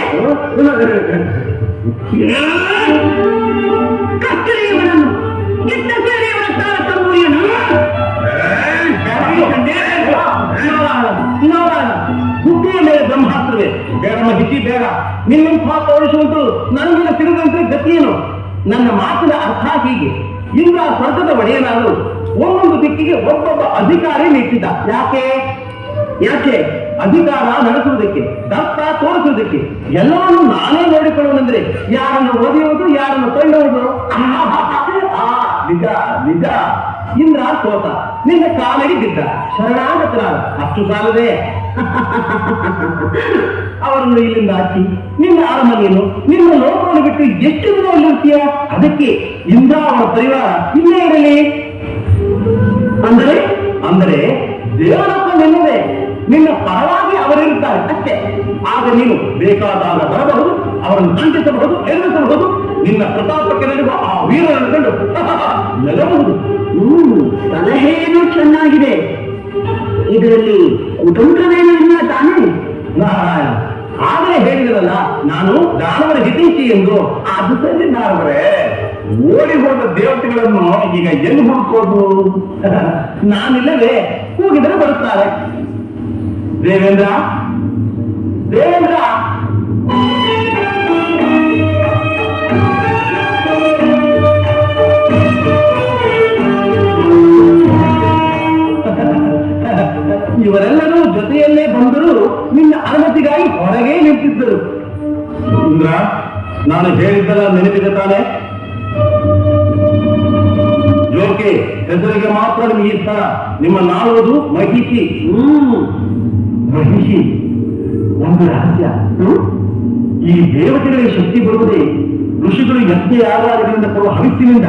ಕತ್ತಲೆಯವರನ್ನು ಎತ್ತ ಸೇರಿಯವರ ಸ್ಥಾನ ತರುವುದೇನು? ಬುದ್ಧಿಯ ಮೇಲೆ ಬ್ರಹ್ಮಾಸ್ತ್ರವೇ. ಬೇಡಮ್ಮ ಹಿಚ್ಚಿ ಬೇಡ, ನಿನ್ನಂಥ ತೋರಿಸುವಂತೂ ನನಗಿನ ತಿರುಗಂತೆ ಗತಿಯೇನು? ನನ್ನ ಮಾತಿನ ಅರ್ಥ ಹೀಗೆ: ಇಂದ್ರ ಸ್ವರ್ಗದ ಒಡೆಯನಾದರೂ ಒಂದೊಂದು ದಿಕ್ಕಿಗೆ ಒಬ್ಬೊಬ್ಬ ಅಧಿಕಾರಿ ನಿಂತಿದ್ದ. ಯಾಕೆ ಯಾಕೆ? ಅಧಿಕಾರ ನಡೆಸುವುದಕ್ಕೆ, ದತ್ತ ತೋರಿಸುವುದಕ್ಕೆ. ಎಲ್ಲವನ್ನೂ ನಾನೇ ನೋಡಿಕೊಳ್ಳುವುದಂದ್ರೆ ಯಾರನ್ನು ಒದೆಯುವುದು, ಯಾರನ್ನು ತಳ್ಳುವುದು. ನಿಜ ನಿಜ. ಇಂದ್ರ ಸೋತ, ನಿನ್ನ ಕಾಲಿಗೆ ಬಿದ್ದ, ಶರಣಾಗತನಾದ. ಅಷ್ಟು ಸಾಲದೆ ಅವರನ್ನು ಇಲ್ಲಿಂದ ಹಚ್ಚಿ ನಿನ್ನ ಅರಮನೆಯನ್ನು, ನಿನ್ನ ಲೋಕವನ್ನು ಬಿಟ್ಟು ಎಷ್ಟು ದಿನ ಅಲ್ಲಿರ್ತೀಯ? ಅದಕ್ಕೆ ಇಂದ್ರ ಅವರ ಪರಿವಾರ ಇಲ್ಲೇ ಇರಲಿ. ಅಂದರೆ ಅಂದರೆ ದೇವರಪ್ಪ ನಿನ್ನದೇ, ನಿನ್ನ ಪರವಾಗಿ ಅವರಿರುತ್ತಾರೆ ಅಷ್ಟೇ. ಆಗ ನೀನು ಬೇಕಾದಾಗ ಬರಬಹುದು, ಅವರನ್ನು ಖಂಡಿಸಬಹುದು, ಎದುರಿಸಬಹುದು. ನಿನ್ನ ಪ್ರತಾಪಕ್ಕೆ ನಡೆಯುವ ಆ ವೀರರನ್ನು ಕಂಡು ನಗಬಹುದು. ಸಲಹೆಯನ್ನು ಚೆನ್ನಾಗಿದೆ. ಇದರಲ್ಲಿ ಕುತಂತ್ರವೇನು ಇಲ್ಲ ತಾನೇ? ನಾರಾಯಣ, ಆಗಲೇ ಹೇಳಿದರಲ್ಲ ನಾನು ದಾನವರ ಹಿತೈಷಿ ಎಂದು. ಅದು ಸರಿ ನಾರವರೇ, ಓಡಿ ಹೋದ ದೇವತೆಗಳನ್ನು ಈಗ ಎಲ್ಲಿ ಹುಡುಕೋದು? ನಾನಿಲ್ಲವೇ? ಕೂಗಿದರೆ ಬರುತ್ತಾರೆ. ದೇವೇಂದ್ರ, ದೇವೇಂದ್ರ. ಇವರೆಲ್ಲರೂ ಜೊತೆಯಲ್ಲೇ ಬಂದರೂ ನಿನ್ನ ಅನುಮತಿಗಾಗಿ ಹೊರಗೆ ನಿಂತಿದ್ದರು. ಇಂದ್ರ, ನಾನು ಹೇಳಿದ್ದಲ್ಲ ನೆನಪಿದೆ ತಾನೆ? ಜೋಕೆ ಹೆಸರಿಗೆ ಮಾತ್ರ ನಿಮಗೆ ಈ ಸ್ಥಳ. ನಿಮ್ಮ ನಾಳುವುದು ಮಹಿಷಿ. ಮಹಿಷಿ ಒಂದು ರಹಸ್ಯ. ಈ ದೇವತೆಗಳಿಗೆ ಶಕ್ತಿ ಬರುವುದೇ ಋಷಿಗಳು ಯಜ್ಞಯಾಗಗಳಿಂದ ಕೊಡುವ ಹವಿಸ್ಸಿನಿಂದ.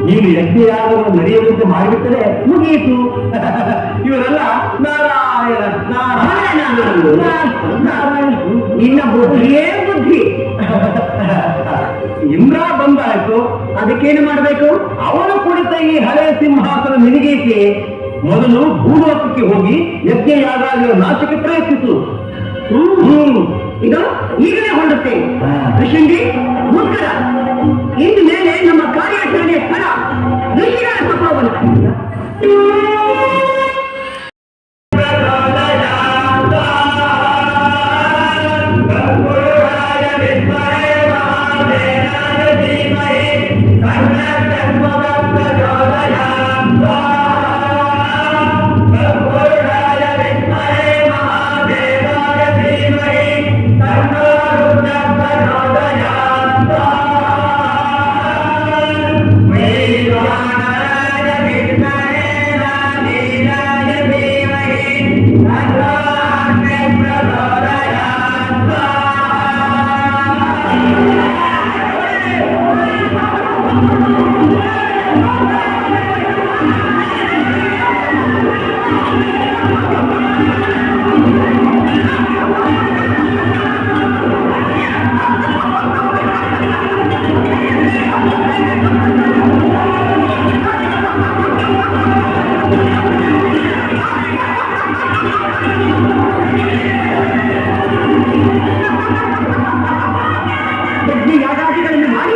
ನೀನು ಯಜ್ಞಯಾಗವನ್ನು ನಡೆಯುವಂತೆ ಮಾಡಿಬಿಟ್ಟರೆ ಮುಗಿಯಿತು. ಇವರೆಲ್ಲ ನಾರಾಯಣ ನಾರಾಯಣ ನಾರಾಯಣ. ನಿನ್ನ ಬುದ್ಧಿಯೇ ಬುದ್ಧಿ. ಇಂದ್ರ ಬಂದಾಯ್ತು, ಅದಕ್ಕೇನು ಮಾಡಬೇಕು? ಅವನು ಕುಳಿತ ಈ ಹಳೆ ಸಿಂಹಾಸನ ನಿನಗೇಕೆ? ಮೊದಲು ಭೂಲೋಕಕ್ಕೆ ಹೋಗಿ ಯಜ್ಞಯಾಗಗಳ ನಾಶಕ್ಕೆ ಪ್ರಯತ್ನಿಸು. ಈಗ ಈಗಲೇ ಹೊರಡುತ್ತೇನೆ. ಋಷಿಂಗಿ ಮುಸ್ಕರ, ಇನ್ನು ಮೇಲೆ ನಮ್ಮ ಕಾರ್ಯಾಚರಣೆಯ ಸ್ಥಳ ಋಷಿಗಳ ತಪೋವನ. ಯಾಗಾದಿಗಳನ್ನು ಮಾಡಿ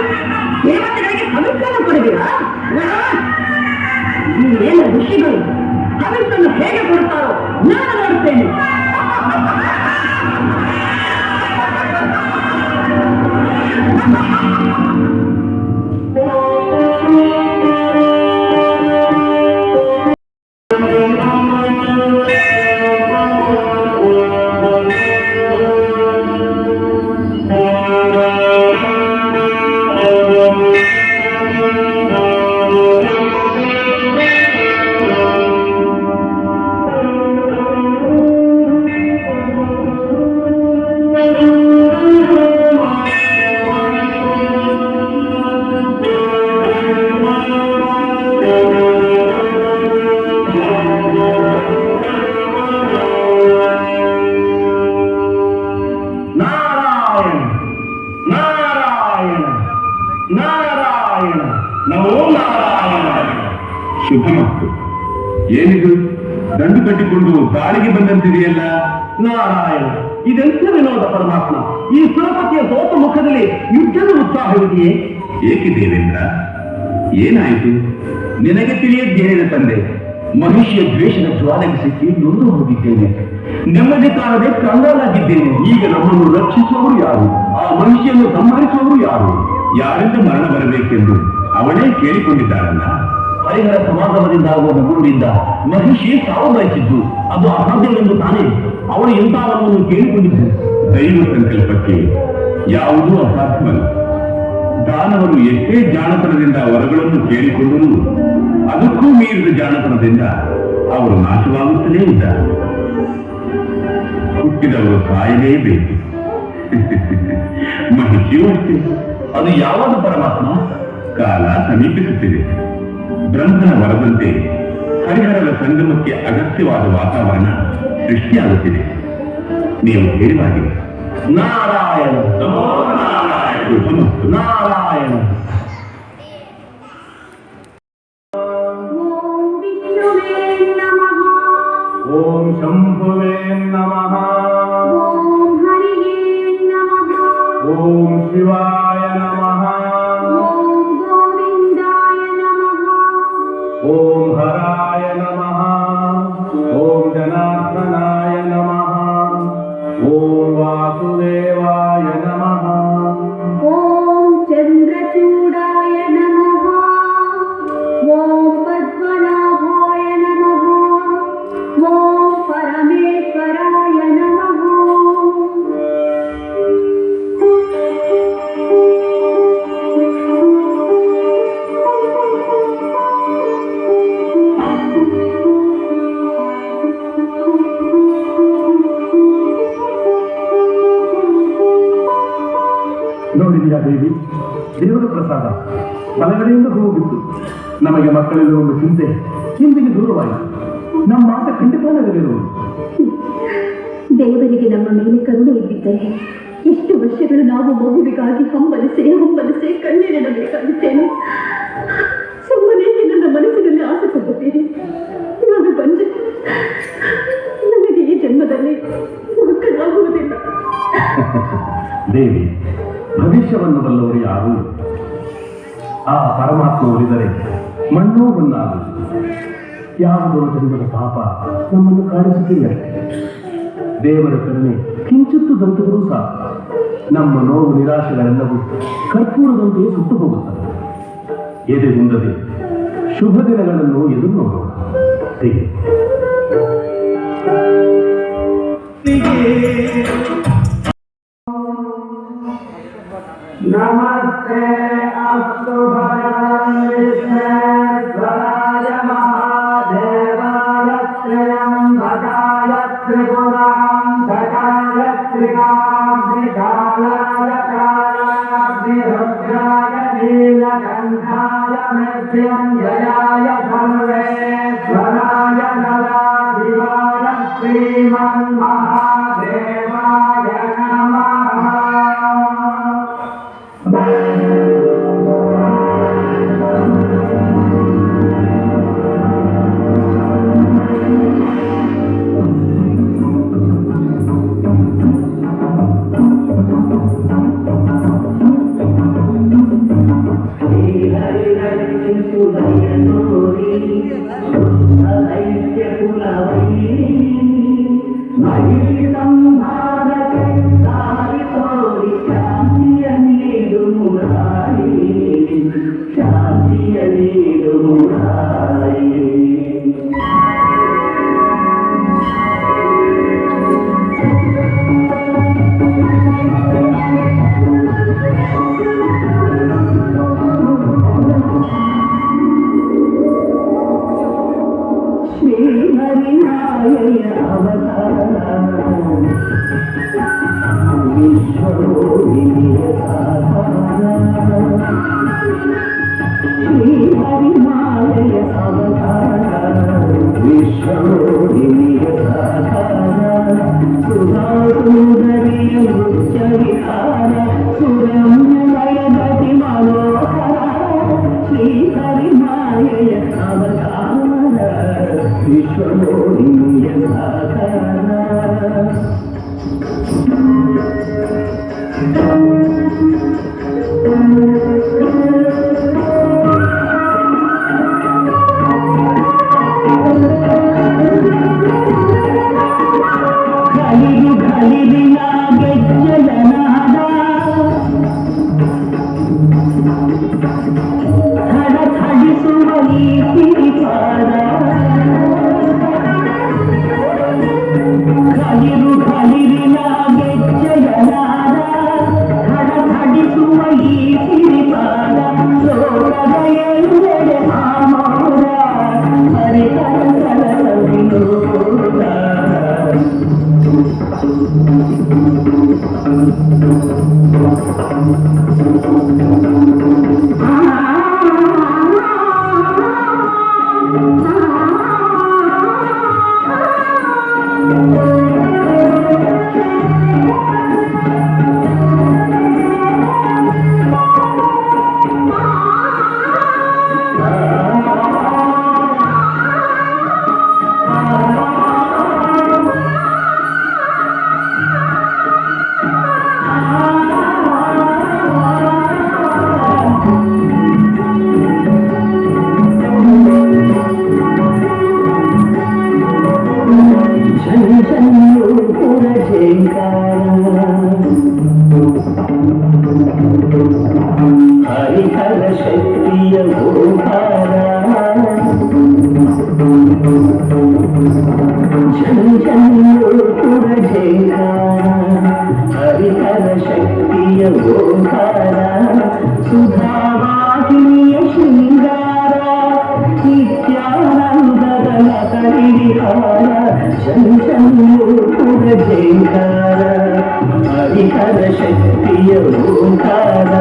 ದೇವತೆಗಳಿಗೆ ಹವಿಸ್ಸನ್ನು ಕೊಡುವಿರಾ? ನೀವೇನು ಋಷಿಗಳು ಹವಿಸ್ಸನ್ನು ಹೇಗೆ ಕೊಡ್ತಾರೋ ನಾನು ನೋಡುತ್ತೇನೆ. ನಾರಾಯಣ ನಮೋ ನಾರಾಯಣ. ಶುಭ ಮತ್ತು ಏನಿದು ದಂಡು ಕಟ್ಟಿಕೊಂಡು ದಾಳಿಗೆ ಬಂದಂತಿದೆಯಲ್ಲ? ನಾರಾಯಣ, ಇದೆಂತ ವಿನೋದ ಪರಮಾತ್ಮ. ಈ ಸುರಪತಿಯ ಸೋತ ಮುಖದಲ್ಲಿ ಯುದ್ಧದ ಉತ್ಸಾಹವಿದೆಯೇ? ಏಕೆ ದೇವೇಂದ್ರ, ಏನಾಯಿತು? ನಿನಗೆ ತಿಳಿಯದ್ದೇನೆ ತಂದೆ. ಮನುಷ್ಯ ದ್ವೇಷದ ಜ್ವಾಲೆಗೆ ಸಿಕ್ಕಿ ನೊಂದು ಹೋಗಿದ್ದೇನೆ. ನೆಮ್ಮದಿ ಕಾಣದೆ ಕಂಗಾಲಾಗಿದ್ದೇನೆ. ಈಗ ನಮ್ಮನ್ನು ರಕ್ಷಿಸುವವರು ಯಾರು? ಆ ಮನುಷ್ಯನು ಸಂಹರಿಸುವವರು ಯಾರು? ಯಾರಿಂದ ಮರಣ ಬರಬೇಕೆಂದು ಅವಳೇ ಕೇಳಿಕೊಂಡಿದ್ದಾಳಲ್ಲ. ಹರಿಹರ ಸಮಾಗಮದಿಂದ ಆಗುವ ಮಗುವಿನಿಂದ ಮಹಿಷಿ ಸಾವು ಬಯಸಿದ್ದು ಅದು ಅಸಾಧ್ಯವೆಂದು ತಾನೇ ಅವಳು ಎಂತಾವನ್ನು ಕೇಳಿಕೊಂಡಿದ್ದು. ದೈವ ಸಂಕಲ್ಪಕ್ಕೆ ಯಾವುದೂ ಅಸಾಧ್ಯವಲ್ಲ. ದಾನವರು ಎಷ್ಟೇ ಜಾಣತನದಿಂದ ವರಗಳನ್ನು ಕೇಳಿಕೊಂಡರೂ ಅದಕ್ಕೂ ಮೀರಿದ ಜಾಣತನದಿಂದ ಅವರು ನಾಶವಾಗುತ್ತಲೇ ಇದ್ದಾರೆ. ಹುಟ್ಟಿದವರು ಸಾಯಲೇಬೇಕು. ಮಹಿಷಿಯೂ ಅಷ್ಟೇ. ಅದು ಯಾವಾಗ ಪರಮಾತ್ಮ? ಕಾಲ ಸಮೀಪಿಸುತ್ತಿದೆ. ಬ್ರಹ್ಮನ ವರದಂತೆ ಹರಿಹರದ ಸಂಗಮಕ್ಕೆ ಅಗತ್ಯವಾದ ವಾತಾವರಣ ಸೃಷ್ಟಿಯಾಗುತ್ತಿದೆ. ನೀವು ಹೇಳಿದಾಗೆ ನಾರಾಯಣ ನಮೋ ನಾರಾಯಣ. ನಾರಾಯಣ. ಓಂ ಶಂಭುವೇ ನಮಃ. ಓಂ ಶಿವಾಯ ನಮಃ. ಓಂ ಹರಾಯ ನಮಃ. ಓಂ ಜನಾರ್ದನಾಯ ನಮಃ. ಓಂ ವಾಸುದೇವಾಯ ನಮಃ. ಓಂ ಚಂದ್ರಚೂಡಾಯ ನಮಃ. ಓಂ ಪದ್ಮನಾಭಾಯ ನಮಃ. ಓಂ ಪರಮೇಶ್ವರಾಯ ನಮಃ. ನೋಡಿದೆಯಾ ದೇವಿ, ದೇವರ ಪ್ರಸಾದ ಬಲಗಡೆಯಿಂದ ಹೋಗಿತ್ತು. ನಮಗೆ ಮಕ್ಕಳೆಲ್ಲ ಒಂದು ಚಿಂತೆ ಹಿಂದಿಗೆ ದೂರವಾಯಿತು. ನಮ್ಮ ಮಾತ ಖಂಡಿತ ನೆರವೇರುವುದು. ದೇವರಿಗೆ ನಮ್ಮ ಮೇಲೆ ಕರುಣೆ ಇದ್ದಿದ್ದರೆ ಎಷ್ಟು ವರ್ಷಗಳು ನಾವು ಮಗುವಿಗಾಗಿ ಹಂಬಲಿಸೇ ಕಣ್ಣೀರಿಡಬೇಕಾಗಿದ್ದೇನೆ. ಸುಮ್ಮನೆ ನನ್ನ ಮನಸ್ಸಿನಲ್ಲಿ ಆಸೆ ಪಡುತ್ತೇನೆ. ನಾನು ಬಂಜೆ. ನನಗೆ ಈ ಜನ್ಮದಲ್ಲಿ ಮಕ್ಕಳಾಗುವುದಿಲ್ಲ. ದೇವಿ, ಭವಿಷ್ಯವನ್ನು ಬಲ್ಲವರು ಯಾರು? ಆ ಪರಮಾತ್ಮ ಒಲಿದರೆ ಮಣ್ಣು ಹುಣ್ಣಾಗುವುದು. ಯಾವುದೋ ಜನ್ಮದ ಪಾಪ ನಮ್ಮನ್ನು ಕಾಣಿಸುತ್ತಿಲ್ಲ. ದೇವರ ಕರುಣೆ ಕಿಂಚಿತ್ತು ದಂತರೂ ಸಾಕು. ನಮ್ಮ ನೋವು ನಿರಾಶೆಗಳೆಲ್ಲವೂ ಕರ್ಪೂರದಂತೆ ಸುಟ್ಟು ಹೋಗುತ್ತವೆ. ಎದೆಗುಂದದೆ ಶುಭ ದಿನಗಳನ್ನು ಎದುರು ನೋಡೋಣ. ಹೀಗೆ ನಮಸ್ತೆ ಅಸ್ತು ಭಗವಾಯ ಮಹಾದೇವಾಯ ತ್ರ್ಯಂಬಕಾಯ ತ್ರಿಪುರಾಂತಕಾಯ ತ್ರಿಕಾಗ್ನಿಕಾಲಾಯ ಕಾಲಾಗ್ನಿರುದ್ರಾಯ ನೀಲಕಂಠಾಯ ಮೃತ್ಯುಂಜಯಾಯ ಸರ್ವೇಶ್ವರಾಯ ನರಾಧಿಪಾಯ ಶ್ರೀಮನ್ಮಹಾದೇವಾಯ ನಮಃ. ಸುರಂ ಅವತಾರ ವಿಶ್ವಮೋಹಿನಿಯ ಸಾಕಾರ ಘಲಿರಿನ ಗೆಜ್ಜೆಯನಾದ ಥಡಿಸುವ ಈ ಸಿರಿಪಾದ ಘಲಿರಿನ ಗೆಜ್ಜೆಯನಾದ ಥಡಿಸುವ ಈ ಸಿರಿಪಾದ ಲೋಕದ ಎಲ್ಲೆಡೆ ಆಮೋದ ಹರಿಹರ ವಿನೋದ ಹರಿಹರ ಶಕ್ತಿಯ ಓಂಕಾರ ಜಂಜನ್ಯೋಪುರ ಜಯಕಾರ ಹರಿಹರ ಶಕ್ತಿಯ ಓಂಕಾರ ಸುಧಾವಾಹಿನಿಯ ಶೃಂಗಾರ ನಿತ್ಯಾನಂದದ ನಟವಿಹಾರ ಜಂಜನ್ಯೋಪುರ ಜಯಕಾರ ಹರಿಹರ ಶಕ್ತಿಯ ಓಂಕಾರ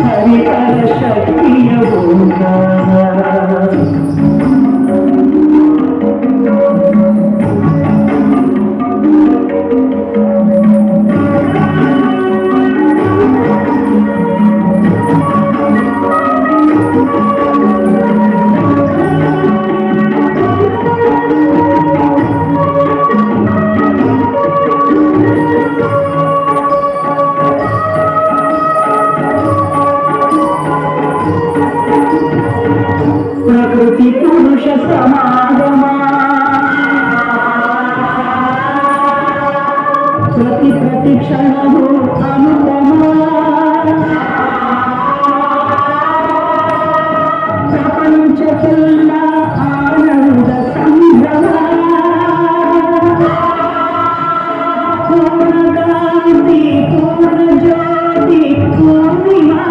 ಹರಿಹರ ಶಕ್ತಿಯ ಓಂಕಾರ ಪ್ರಕೃತಿ ಪುರುಷ ಸಮಾಗಮ ಪ್ರತಿ ಕ್ಷಣವೂ ಅನುಪಮ ಪ್ರಪಂಚಕ್ಕೆಲ್ಲ ಆನಂದ ಸಂಭ್ರಮ ಪೂರ್ಣಗಾಂತಿ ಪೂರ್ಣ ಜ್ಯೋತಿ ಪೂರ್ಣಿಮಾ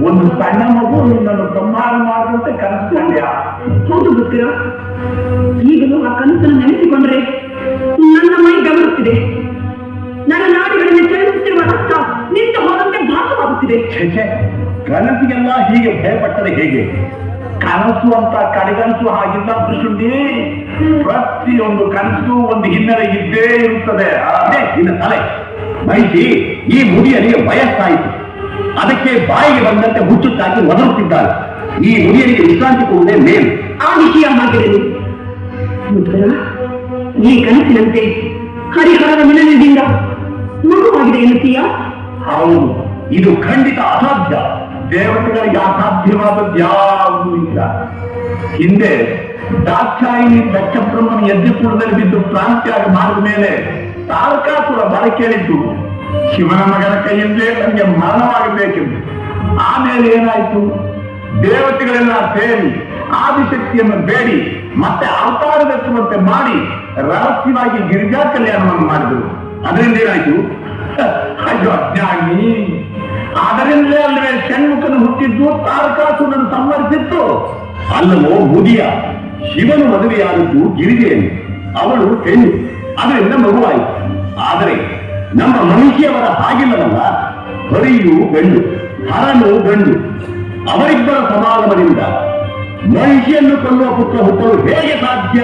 ಒಂದು ಸಣ್ಣ ಮಗು ನಿನ್ನನ್ನು ಸಂಹಾರ ಮಾಡುವಂತೆ ಕನಸ್ಕೊಂಡ್ಯಾ? ಹೌದು ಗೊತ್ತಿರ, ಈಗಲೂ ಆ ಕನಸನ್ನು ನೆನೆಸಿಕೊಂಡ್ರೆ ನನ್ನ ಮೈ ಬೆವರುತ್ತಿದೆ. ನನ್ನ ನಾಡಿಗಳಲ್ಲಿ ಚಲಿಸುತ್ತಿರುವ ರಕ್ತ ನಿಂತು ಹೋದಂತೆ ಭಾಸವಾಗುತ್ತಿದೆ. ಕನಸಿಗೆಲ್ಲ ಹೀಗೆ ಭಯಪಟ್ಟರೆ ಹೇಗೆ? ಕನಸು ಅಂತ ಕಡೆಗಣಿಸುವ ಹಾಗಿಲ್ಲ ಕೃಷ್ಣುಂಡಿ. ಪ್ರತಿಯೊಂದು ಕನಸು ಒಂದು ಹಿನ್ನೆಲೆ ಇದ್ದೇ ಇರುತ್ತದೆ. ಅದೇ ನಿನ್ನ ತಲೆ ಮೈಸಿ. ಈ ಮುಡಿಯನಿಗೆ ವಯಸ್ಸಾಯಿತು, ಅದಕ್ಕೆ ಬಾಯಿಗೆ ಬಂದಂತೆ ಹುಚ್ಚುತ್ತಾಗಿ ಒದರುತ್ತಿದ್ದಾಳೆ. ಈ ಮುಡಿಯನಿಗೆ ವಿಶ್ರಾಂತಿ ಕೊಡುವುದೇ ಮೇಲು. ಆ ವಿಷಯ ಆಗಿರಲಿ. ಈ ಕನಸಿನಂತೆ ಹರಿಹರದ ಮಿಲನದಿಂದ ಮಗುವಾಗಿದೆ ಎನ್ನುತ್ತೀಯ? ಹೌದು, ಇದು ಖಂಡಿತ ಅಸಾಧ್ಯ. ದೇವತೆಗಳಿಗೆ ಅಸಾಧ್ಯವಾದದ್ದು ಯಾವುದೂ ಇಲ್ಲ. ಹಿಂದೆ ದಾಕ್ಷಾಯಿನಿ ದಕ್ಷ ಬ್ರಹ್ಮನ ಯಜ್ಞಕೂಟದಲ್ಲಿ ಬಿದ್ದು ಪ್ರಾಂತ್ಯಾಗ ಮಾಡಿದ ಮೇಲೆ ತಾರಕಾಸುರ ಬರ ಕೇಳಿದ್ದು ಶಿವನ ಮಗನ ಕೈಯಿಂದಲೇ ನನಗೆ ಮರಣವಾಗಬೇಕೆಂದು. ಆಮೇಲೆ ಏನಾಯ್ತು? ದೇವತೆಗಳೆಲ್ಲ ಸೇರಿ ಆದಿಶಕ್ತಿಯನ್ನು ಬೇಡಿ ಮತ್ತೆ ಅವತಾರವೆತ್ತುವಂತೆ ಮಾಡಿ ರಹಸ್ಯವಾಗಿ ಗಿರಿಜಾ ಕಲ್ಯಾಣವನ್ನು ಮಾಡಿದರು. ಅದರಿಂದ ಏನಾಯ್ತು? ಅಯ್ಯೋ ಅಜ್ಞಾನಿ, ಅದರಿಂದಲೇ ಅಲ್ಲವೇ ಷಣ್ಮುಖನು ಹುಟ್ಟಿದ್ದು, ತಾರಕಾಸುರನ್ನು ಸಂವರಿಸಿತ್ತು. ಅಲ್ಲವೋ ಮುದಿಯ, ಶಿವನು ಮದುವೆಯಾದದ್ದು ಗಿರಿಜೆಯಲ್ಲಿ, ಅವಳು ಹೆಣ್ಣು, ಅದರಿಂದ ಮಗುವಾಯಿತು. ಆದರೆ ನಮ್ಮ ಮನುಷ್ಯವರ ಹಾಗಿಲ್ಲವಲ್ಲ. ಹರಿಯು ಗಂಡು, ಹರನು ಗಂಡು. ಅವರಿಬ್ಬರ ಸಮಾಗಮದಿಂದ ಮನುಷ್ಯನ್ನು ಕೊಲ್ಲುವ ಪುತ್ರ ಹುಟ್ಟಲು ಹೇಗೆ ಸಾಧ್ಯ?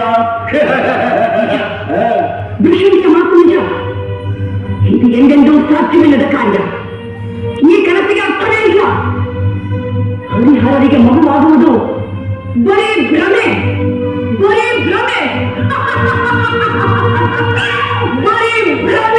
ದುಷ್ಯಂತ ಮಾತು ನಿಜ. ಇದು ಎಂದೆಂದೂ ಸಾಧ್ಯವಿಲ್ಲದ ಕಾರ್ಯ. ಈ ಕನಸಿಗೆ ಅರ್ಥವೇ ಇಲ್ಲ. ಹರಿಹರರಿಗೆ ಮಗುವಾಗುವುದು ಬರೀ ಭ್ರಮೆ, ಬರೀ ಭ್ರಮೆ, ಬರೀ ಭ್ರಮೆ.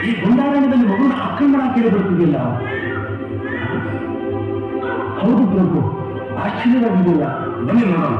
ಈ ಗುಂಡಾರಣ್ಯದಲ್ಲಿ ಮಗುವಿನ ಆಕ್ರಮಣ ಕೇಳಿಬರುತ್ತಿದೆಯಲ್ಲ. ಹೌದು ಪ್ರಭು, ಆಶ್ಚರ್ಯವಾಗಿದೆಯಲ್ಲ. ಬನ್ನಿ ನೋಡೋಣ.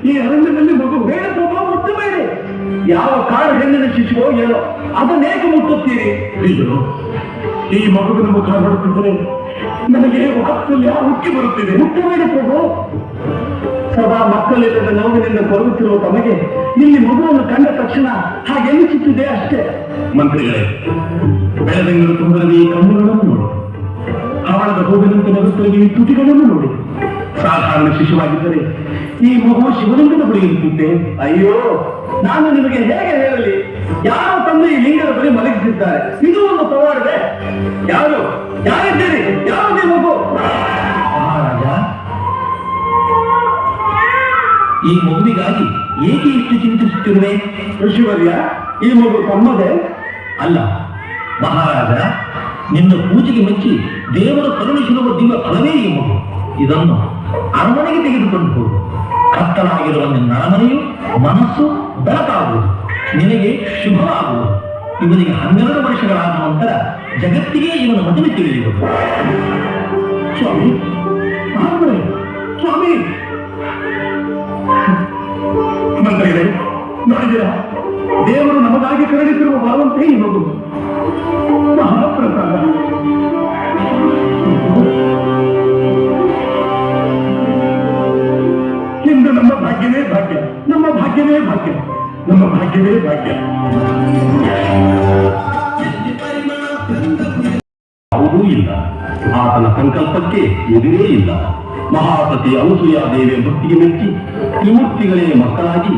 ಈ ಅರಣ್ಯದಲ್ಲಿ ಮಗು ಬೇಡ ಪ್ರಭು, ಮುಟ್ಟಬೇಡಿ. ಯಾವ ಕಾಡು ಹೆಣ್ಣಿನ ಶಿಶುವೋ ಏನೋ ಅದನ್ನೇಕೆ ಮುಟ್ಟುತ್ತೀರಿ? ಇದು ಈ ಮಗುವಿನ ಮುಖ ನೋಡುತ್ತಿದ್ದರೆ ನನಗೆ ವಾತ್ಸಲ್ಯ ಉಕ್ಕಿ ಬರುತ್ತಿದೆ. ಮುಟ್ಟಬೇಡಿ ಪ್ರಭು. ಸದಾ ಮಕ್ಕಳಿಲ್ಲದ ನೋವಿನಿಂದ ಕೊರಗುತ್ತಿರುವ ತಮಗೆ ಇಲ್ಲಿ ಮಗುವನ್ನು ಕಂಡ ತಕ್ಷಣ ಹಾಗೆನ್ನಿಸುತ್ತಿದೆ ಅಷ್ಟೇ. ಮಂತ್ರಿಗಳೇ, ಬೆಳದಿಂಗಳು ತುಂಬಿರದ ಈ ಕಣ್ಣುಗಳನ್ನು ನೋಡಿ, ಹವಳದ ಹೂವಿನಂತೆ ನಗುತ್ತಿರುವ ಈ ತುಟಿಗಳನ್ನು ನೋಡಿ. ಸಾಧಾರಣ ಶಿಶುವಾಗಿದ್ದರೆ ಈ ಮಗು ಶಿವಲಿಂಗದ ಬಳಿ ಇರುತ್ತಿದ್ದೆ. ಅಯ್ಯೋ, ನಾನು ನಿಮಗೆ ಹೇಗೆ ಹೇಳಲಿ? ಯಾವ ತಂದೆ ಈ ಲಿಂಗದ ಬಳಿ ಮಲಗಿಸಿದ್ದಾರೆ? ಇದು ಒಂದು ಪವಾಡವೇ? ಯಾರು ಯಾರಿದ್ದೀರಿ? ಯಾವುದೇ ಮಗು? ಮಹಾರಾಜ, ಈ ಮಗುವಿಗಾಗಿ ಏಕೆ ಇಷ್ಟು ಚಿಂತಿಸುತ್ತಿರುವೆ? ಋಷಿವರ್ಯ, ಈ ಮಗು ತಮ್ಮದೇ ಅಲ್ಲ ಮಹಾರಾಜ, ನಿನ್ನ ಪೂಜೆಗೆ ಮೆಚ್ಚಿ ದೇವರು ಕರುಣಿಸಿರುವ ದಿವ್ಯ ಫಲವೇ ಈ ಮಗು. ಇದನ್ನು ಅರಮನೆಗೆ ತೆಗೆದುಕೊಂಡು ಹೋಗು. ಕತ್ತಲಾಗಿರುವ ನಿನ್ನ ಅರಮನೆಯು ಮನಸ್ಸು ಬೆಳಕಾಗುವುದು, ನಿನಗೆ ಶುಭವಾಗುವುದು. ಇವನಿಗೆ 12 ವರ್ಷಗಳಾದ ನಂತರ ಜಗತ್ತಿಗೆ ಇವನ ಮದುವೆ ತಿಳಿಯುವುದು. ಸ್ವಾಮಿ, ಸ್ವಾಮಿ, ಮಂತ್ರಿಗಳೇ, ನೋಡಿದಿರಾ? ದೇವರು ನಮಗಾಗಿ ಕರುಣಿಸಿರುವ ಭಾವಂತೆ ಈ ಮಗು. ಮಹಾಪ್ರಸಾದ. ಇಂದು ನಮ್ಮ ಭಾಗ್ಯವೇ ಭಾಗ್ಯ, ನಮ್ಮ ಭಾಗ್ಯವೇ ಭಾಗ್ಯ, ನಮ್ಮ ಭಾಗ್ಯವೇ ಭಾಗ್ಯ. ಯಾವುದೂ ಇಲ್ಲ. ಆತನ ಸಂಕಲ್ಪಕ್ಕೆ ಎದುರೇ ಇಲ್ಲ. ಮಹಾಸತಿ ಅನಸೂಯಾದೇವಿಯ ಭಕ್ತಿಗೆ ಮೆಚ್ಚಿ ತ್ರಿಮೂರ್ತಿಗಳೇ ಮಕ್ಕಳಾಗಿ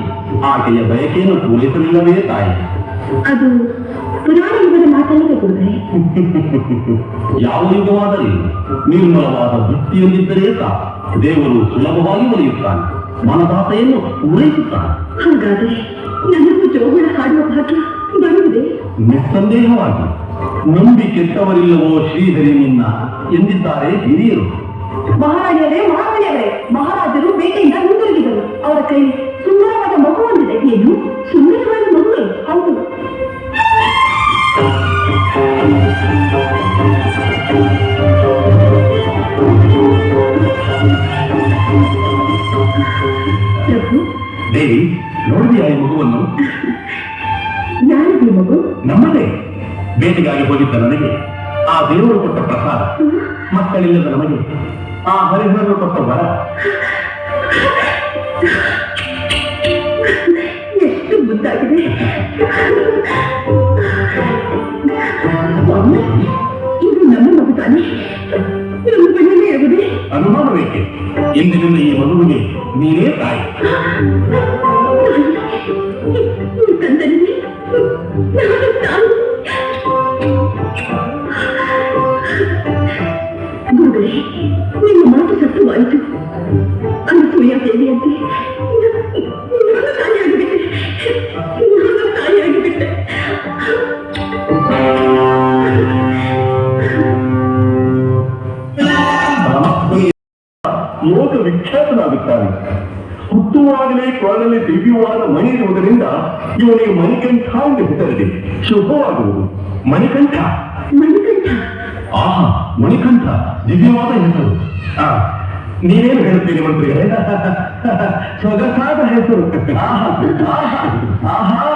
ಆಕೆಯ ಬಯಕೆಯನ್ನು ಪೂರೈಸಲಿಲ್ಲವೇ ತಾಯಿ? ಅದು ಪುರಾಣ ಯುಗದ ಮಾತಲ್ಲದೆ ಗುರುಗಳೇ. ಯಾವ ಯುಗವಾದರೆ ನಿರ್ಮಲವಾದ ಭಕ್ತಿಯೊಂದಿದ್ದರೆ ಸಾಕು, ದೇವರು ಸುಲಭವಾಗಿ ಒಲಿಯುತ್ತಾನೆ, ಮನದಾಸೆಯನ್ನು ಪೂರೈಸುತ್ತಾನೆ. ಹಾಗಾದರೆ ನನಗೂ ಜೋಗುಳ ಹಾಡುವ ಭಾಗ್ಯ ಬರುವುದೇ? ನಿಸ್ಸಂದೇಹವಾಗಿ. ನಂಬಿ ಕೆಟ್ಟವರಿಲ್ಲವೋ ಶ್ರೀಹರಿ ನಿನ್ನ ಎಂದಿದ್ದಾರೆ ಹಿರಿಯರು. ಮಹಾರಾಣಿಯವರೇ, ಮಹಾರಾಜರು ಬೇಟೆಯಿಂದ ಹಿಂದಿರುಗಿದರು. ಅವರ ಕೈ ಸುಂದರವಾದ ಮಗು ಹೊಂದಿದೆ. ಏನು ಸುಂದರವಾದ ಮಗುವೆ? ಹೌದು. ಪ್ರಭು, ದೇವಿ, ನೋಡಿದೆಯಾ ಈ ಮಗುವನ್ನು? ಯಾರಿದೆ ಮಗು? ನಮ್ಮದೇ. ಬೇಟೆಗಾಗಿ ಹೋಗಿದ್ದ ನನಗೆ ಆ ದೇವರು ಕೊಟ್ಟ ಪ್ರಸಾದ, ಮಕ್ಕಳಿಲ್ಲದ ನಮಗೆ ಆ ಹರಿಹರರು ಕೊಟ್ಟ ವರ. ಎಷ್ಟು ಮುದ್ದಾಗಿದೆ. ಸ್ವಾಮಿ, ಇದು ನಮ್ಮ ಮಗು ತಾನೆ? ನಮ್ಮ ಮನೆಯಲ್ಲೇ ಇರುವುದೇ? ಅನುಮಾನವೇಕೆ? ಇಂದಿನಿಂದ ಈ ಮಗುವಿಗೆ ನೀನೇ ತಾಯಿ. ತಂದನಿಗೆ ನಾನು ತಾಯಿ. ಗುರುಗಳೇ, ನಿಮ್ಮ ಮಾತು ಸತ್ಯವಾಯಿತು. ಅನಸೂಯಾದೇವಿಯಂತೆ ನಾನು ತಾಯಿಯಾಗಿಬಿಟ್ಟೆ. ಲೋಕ ವಿಖ್ಯಾತನಾಗುತ್ತಾನೆ. ಹುಟ್ಟುವಾಗಲೇ ಕೊರಳಲ್ಲಿ ದಿವ್ಯವಾದ ಮಣಿ ಇರುವುದರಿಂದ ಇವನಿಗೆ ಮಣಿಕಂಠ ಎಂದು ಹೆಸರಿದೆ. ಶುಭವಾಗುವುದು. ಮಣಿಕಂಠ. ಆಹಾ, ಮಣಿಕಂಠ ದಿವ್ಯವಾದ ಹೆಸರು. ನೀವೇನು ಹೇಳುತ್ತೀರಿ ಮಂತ್ರಿಗಳೇ? ಸೊಗಸಾದ ಹೆಸರು. ಆಹಾ ಆಹಾ ಆಹಾ.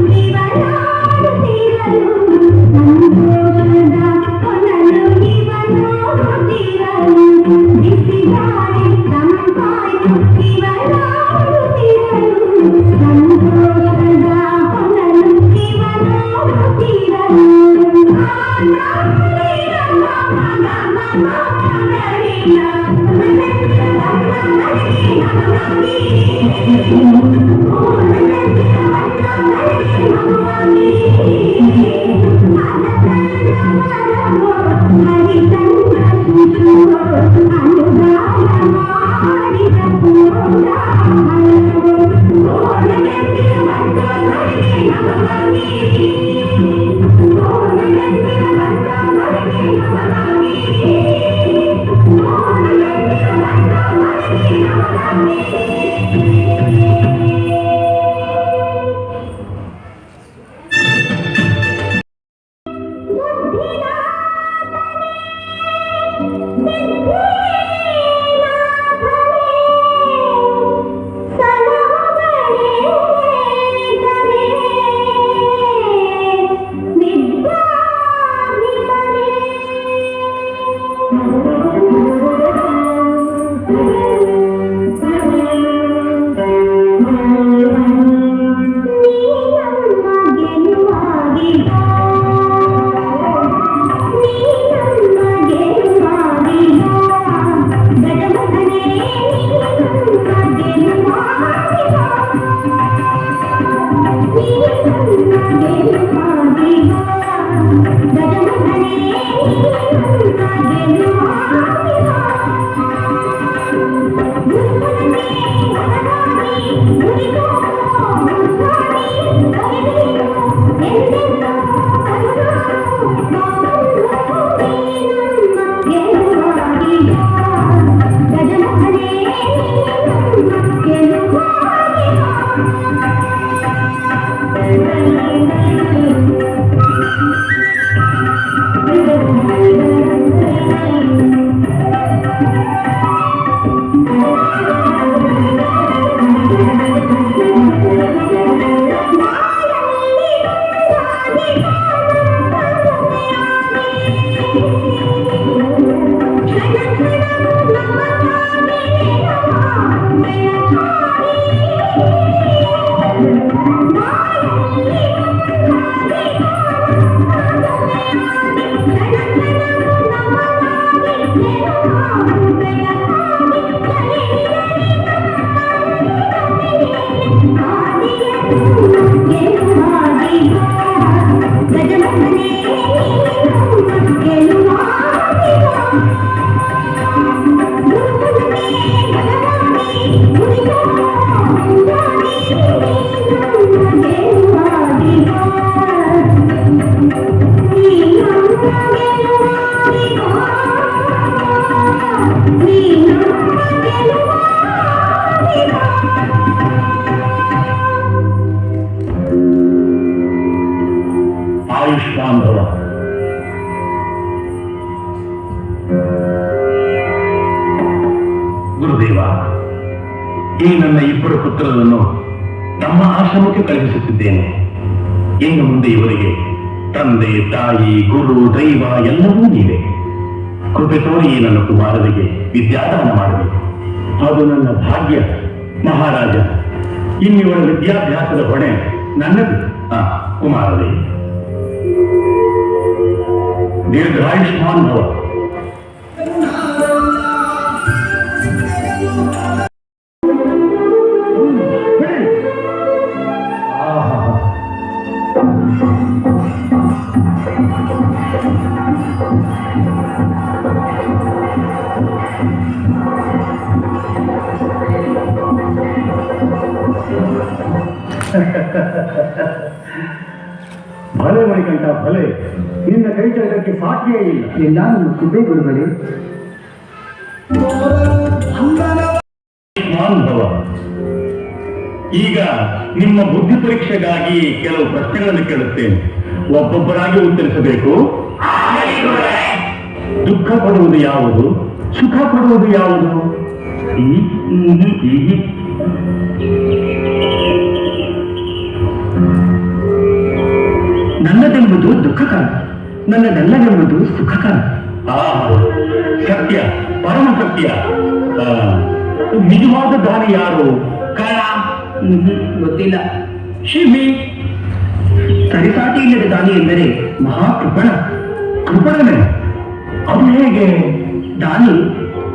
ಈ ಆಯುಷ್ಮಾನ್ ಭವ. ಗುರುದೇವ, ಈ ನನ್ನ ಇಬ್ಬರು ಪುತ್ರರನ್ನು ನಮ್ಮ ಆಶ್ರಮಕ್ಕೆ ಕಳುಹಿಸುತ್ತಿದ್ದೇನೆ. ಇನ್ನು ಮುಂದೆ ಇವರಿಗೆ ತಂದೆ, ತಾಯಿ, ಗುರು, ದೈವ ಎಲ್ಲವೂ ನೀವೇ. ಕೃಪೆ ತೋರಿ ಈ ನನ್ನ ಕುಮಾರರಿಗೆ ವಿದ್ಯಾದಾನ ಮಾಡಬೇಕು. ಅದು ನನ್ನ ಭಾಗ್ಯ ಮಹಾರಾಜ. ಇನ್ನಿವರ ವಿದ್ಯಾಭ್ಯಾಸದ ಹೊಣೆ ನನ್ನದು. ಕುಮಾರರೇ, ದೀರ್ಘಾಯುಷ್ಮಾನ್ ಭವ. ಭಲೆ ಮಣಿಕಂಠ, ಭಲೆ. ನಿನ್ನ ಕೈ ಚಳಕಕ್ಕೆ ಸಾಟಿಯೇ ಇಲ್ಲ. ಎಲ್ಲ ನನ್ನ ಕೃಪೆ ಗುರುಗಳೇ. ಆಯುಷ್ಮಾನ್ ಭವ. ಈಗ ನಿಮ್ಮ ಬುದ್ಧಿ ಪರೀಕ್ಷೆಗಾಗಿ ಕೆಲವು ಪ್ರಶ್ನೆಗಳನ್ನು ಕೇಳುತ್ತೇನೆ. ಒಬ್ಬೊಬ್ಬರಾಗಿ ಉತ್ತರಿಸಬೇಕು. ದುಃಖ ಕೊಡುವುದು ಯಾವುದು? ಸುಖ ಕೊಡುವುದು ಯಾವುದು? ನನ್ನದೆಂಬುದು ದುಃಖಕರ, ನನ್ನದೆಲ್ಲವೆಂಬುದು ಸುಖಕರ. ಸತ್ಯ, ಪರಮ ಸತ್ಯ. ನಿಜವಾದ ದಾನಿ ಯಾರು? ಗೊತ್ತಿಲ್ಲ. ಶಿವಿ. ಸರಿಸಾಟಿ ಇಲ್ಲದ ದಾನಿ ಎಂದರೆ ಮಹಾಕೃಪಣ. ಕೃಪಣನೆ? ಅದು ಹೇಗೆ? ದಾನಿ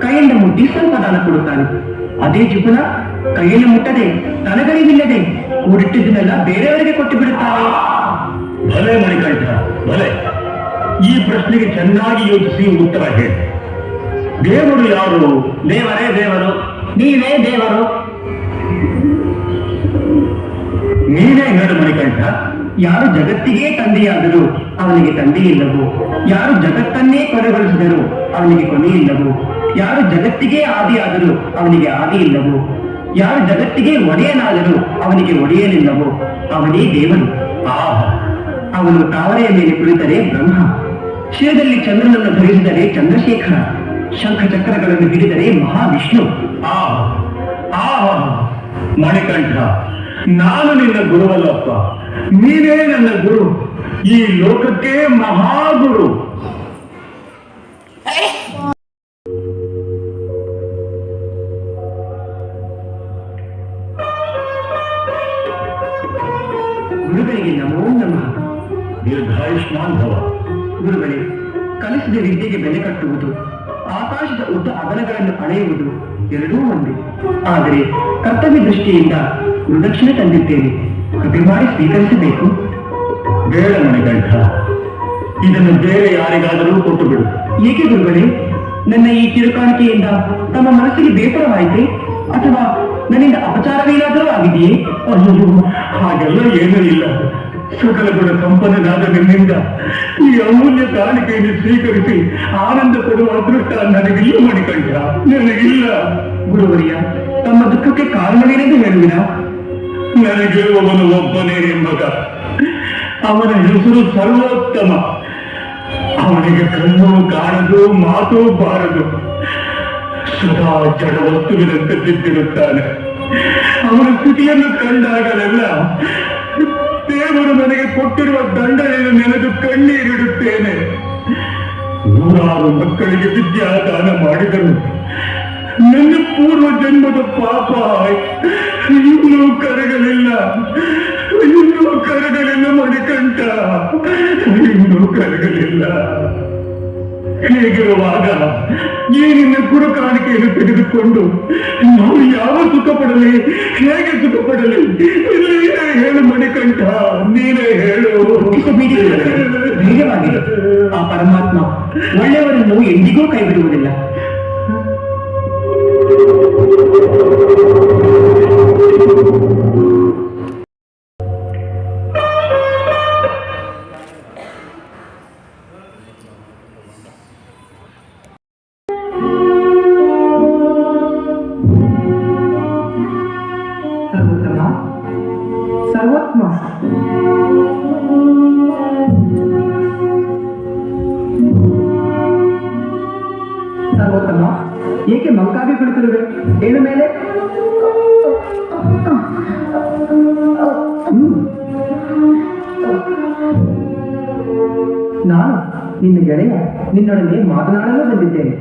ಕೈಯಿಂದ ಮುಟ್ಟಿ ಸ್ವಲ್ಪ ದಾನ ಕೊಡುತ್ತಾನೆ. ಅದೇ ಜಿಪುಣ ಕೈಯಲ್ಲಿ ಮುಟ್ಟದೆ, ತನಗರಿವಿಲ್ಲದೆ ಕೂಡಿಟ್ಟಿದ್ದನ್ನೆಲ್ಲ ಬೇರೆಯವರಿಗೆ ಕೊಟ್ಟು ಬಿಡುತ್ತಾರೆ. ಭಲೆ ಮಣಿಕಂಠ, ಭಲೆ. ಈ ಪ್ರಶ್ನೆಗೆ ಚೆನ್ನಾಗಿ ಯೋಚಿಸಿ ಉತ್ತರ ಹೇಳಿ. ದೇವರು ಯಾರು? ದೇವರೇ ದೇವರು, ನೀವೇ ದೇವರು. ನೀವೇ ಹೇಳು ಮಣಿಕಂಠ. ಯಾರು ಜಗತ್ತಿಗೆ ತಂದೆಯಾದರೂ ಅವನಿಗೆ ತಂದೆಯಿಲ್ಲವೋ, ಯಾರು ಜಗತ್ತನ್ನೇ ಕೊನೆಗೊಳಿಸಿದರೂ ಅವನಿಗೆ ಕೊನೆಯಿಲ್ಲವೋ, ಯಾರು ಜಗತ್ತಿಗೆ ಆದಿಯಾದರೂ ಅವನಿಗೆ ಆದಿ ಇಲ್ಲವೋ, ಯಾರು ಜಗತ್ತಿಗೆ ಒಡೆಯನಾದರೂ ಅವನಿಗೆ ಒಡೆಯಲಿಲ್ಲವೋ ಅವನೇ ದೇವರು. ಅವನು ತಾವರೆಯ ಮೇಲೆ ಕುಳಿತರೆ ಬ್ರಹ್ಮ, ಶಿರದಲ್ಲಿ ಚಂದ್ರನನ್ನು ಧರಿಸಿದರೆ ಚಂದ್ರಶೇಖರ, ಶಂಖ ಚಕ್ರಗಳನ್ನು ಹಿಡಿದರೆ ಮಹಾವಿಷ್ಣು. ಮಣಿಕಂಠ, ನಾನು ನಿನ್ನ ಗುರುವಲ್ಲಪ್ಪ, ನೀನೇ ನನ್ನ ಗುರು, ಈ ಲೋಕಕ್ಕೆ ಮಹಾಗುರು. ಗುರುಗಳಿಗೆ ನಮೋ ನಮಃ. ದೀರ್ಘಾಯುಷ್ಮಾನ್ ಭವ. ಗುರುಗಳೇ, ಕಲಿಸಿದ ವಿದ್ಯೆಗೆ ಬೆಲೆ ಕಟ್ಟುವುದು, ಆಕಾಶದ ಉದ್ದ ಅಗಲಗಳನ್ನು ಅಳೆಯುವುದು ಎರಡೂ ಒಂದೇ. ಆದರೆ ಕರ್ತವ್ಯ ದೃಷ್ಟಿಯಿಂದ ಗುರುದಕ್ಷಿಣೆ ತಂದಿದ್ದೇನೆ. ಸ್ತುತಿ ಮಾಡಿ ಸ್ವೀಕರಿಸಬೇಕು. ಬೇಡ ಮಣಿಕಂಠ, ಇದನ್ನು ಬೇರೆ ಯಾರಿಗಾದರೂ ಕೊಟ್ಟು ಬಿಡು. ಏಕೆ ಗುರುಗಳೇ, ನನ್ನ ಈ ಕಿರುಕಾಣಿಕೆಯಿಂದ ತಮ್ಮ ಮನಸ್ಸಿಗೆ ಬೇಸರವಾಯಿತೆ ಅಥವಾ ನನ್ನಿಂದ ಅಪಚಾರವೇನಾದರೂ ಆಗಿದೆಯೇ? ಅಯ್ಯೋ, ಹಾಗೆಲ್ಲ ಏನೂ ಇಲ್ಲ. ಸಕಲ ಗುಣ ಸಂಪನ್ನನಾದ ನಿನ್ನಿಂದ ಈ ಅಮೂಲ್ಯ ಕಾಣಿಕೆಯನ್ನು ಸ್ವೀಕರಿಸಿ ಆನಂದ ಪಡುವ ಅದೃಷ್ಟ ನನಗಿಲ್ಲ ಮಣಿಕಂಠ, ನನಗಿಲ್ಲ. ಗುರುವರಿಯ, ತಮ್ಮ ದುಃಖಕ್ಕೆ ಕಾರಣವೇನೆಂದು ಹೇಳುವಿರಾ? ನನಗಿರುವವನು ಒಬ್ಬನೇ ಮಗ. ಅವನ ಹೆಸರು ಸರ್ವೋತ್ತಮ. ಅವನಿಗೆ ಕಣ್ಣು ಕಾಣದು, ಮಾತು ಬಾರದು. ಸದಾ ಜಡ ವಸ್ತುವಿನಂತೆ ಬಿದ್ದಿರುತ್ತಾನೆ. ಅವನ ಸ್ಥಿತಿಯನ್ನು ಕಂಡಾಗಲೆಲ್ಲ ದೇವರು ನನಗೆ ಕೊಟ್ಟಿರುವ ದಂಡನೆಯನ್ನು ನೆನೆದು ಕಣ್ಣೀರಿಡುತ್ತೇನೆ. ನೂರಾರು ಮಕ್ಕಳಿಗೆ ವಿದ್ಯಾದಾನ ಮಾಡಿದರು. ನನ್ನ ಪೂರ್ವ ಜನ್ಮದ ಪಾಪ ಇನ್ನೂ ಕರಗಲಿಲ್ಲ, ಇನ್ನೂ ಕರಗಲಿಲ್ಲ ಮಣಿಕಂಠ, ಇನ್ನೂ ಕರಗಲಿಲ್ಲ. ಹೇಗಿರುವಾಗ ಈ ನಿನ್ನ ಗುರು ಕಾಣಿಕೆಯನ್ನು ತೆಗೆದುಕೊಂಡು ನಾವು ಯಾವ ಸುಖ ಪಡಲಿ, ಹೇಗೆ ಸುಖ ಪಡಲಿ? ನೀನೇ ಹೇಳು ಮಣಿಕಂಠ, ನೀನೇ ಹೇಳು. ಧೈರ್ಯವಾಗಿದೆ. ಆ ಪರಮಾತ್ಮ ಒಳ್ಳೆಯವರನ್ನು ಎಂದಿಗೂ ಕೈ ಬಿಡುವುದಿಲ್ಲ. ಸರ್ವೋತ್ತಮ, ಸರ್ವೋತ್ತಮ, ಏಕೆ ಮಂಕಾಗಿ ಕುಳಿತಿರುವೆ? ಏನು ಮೇಲೆ? ನಾನು ನಿನ್ನ ಗೆಳೆಯ, ನಿನ್ನೊಡನೆ ಮಾತನಾಡಲು ಬಂದಿದ್ದೇನೆ.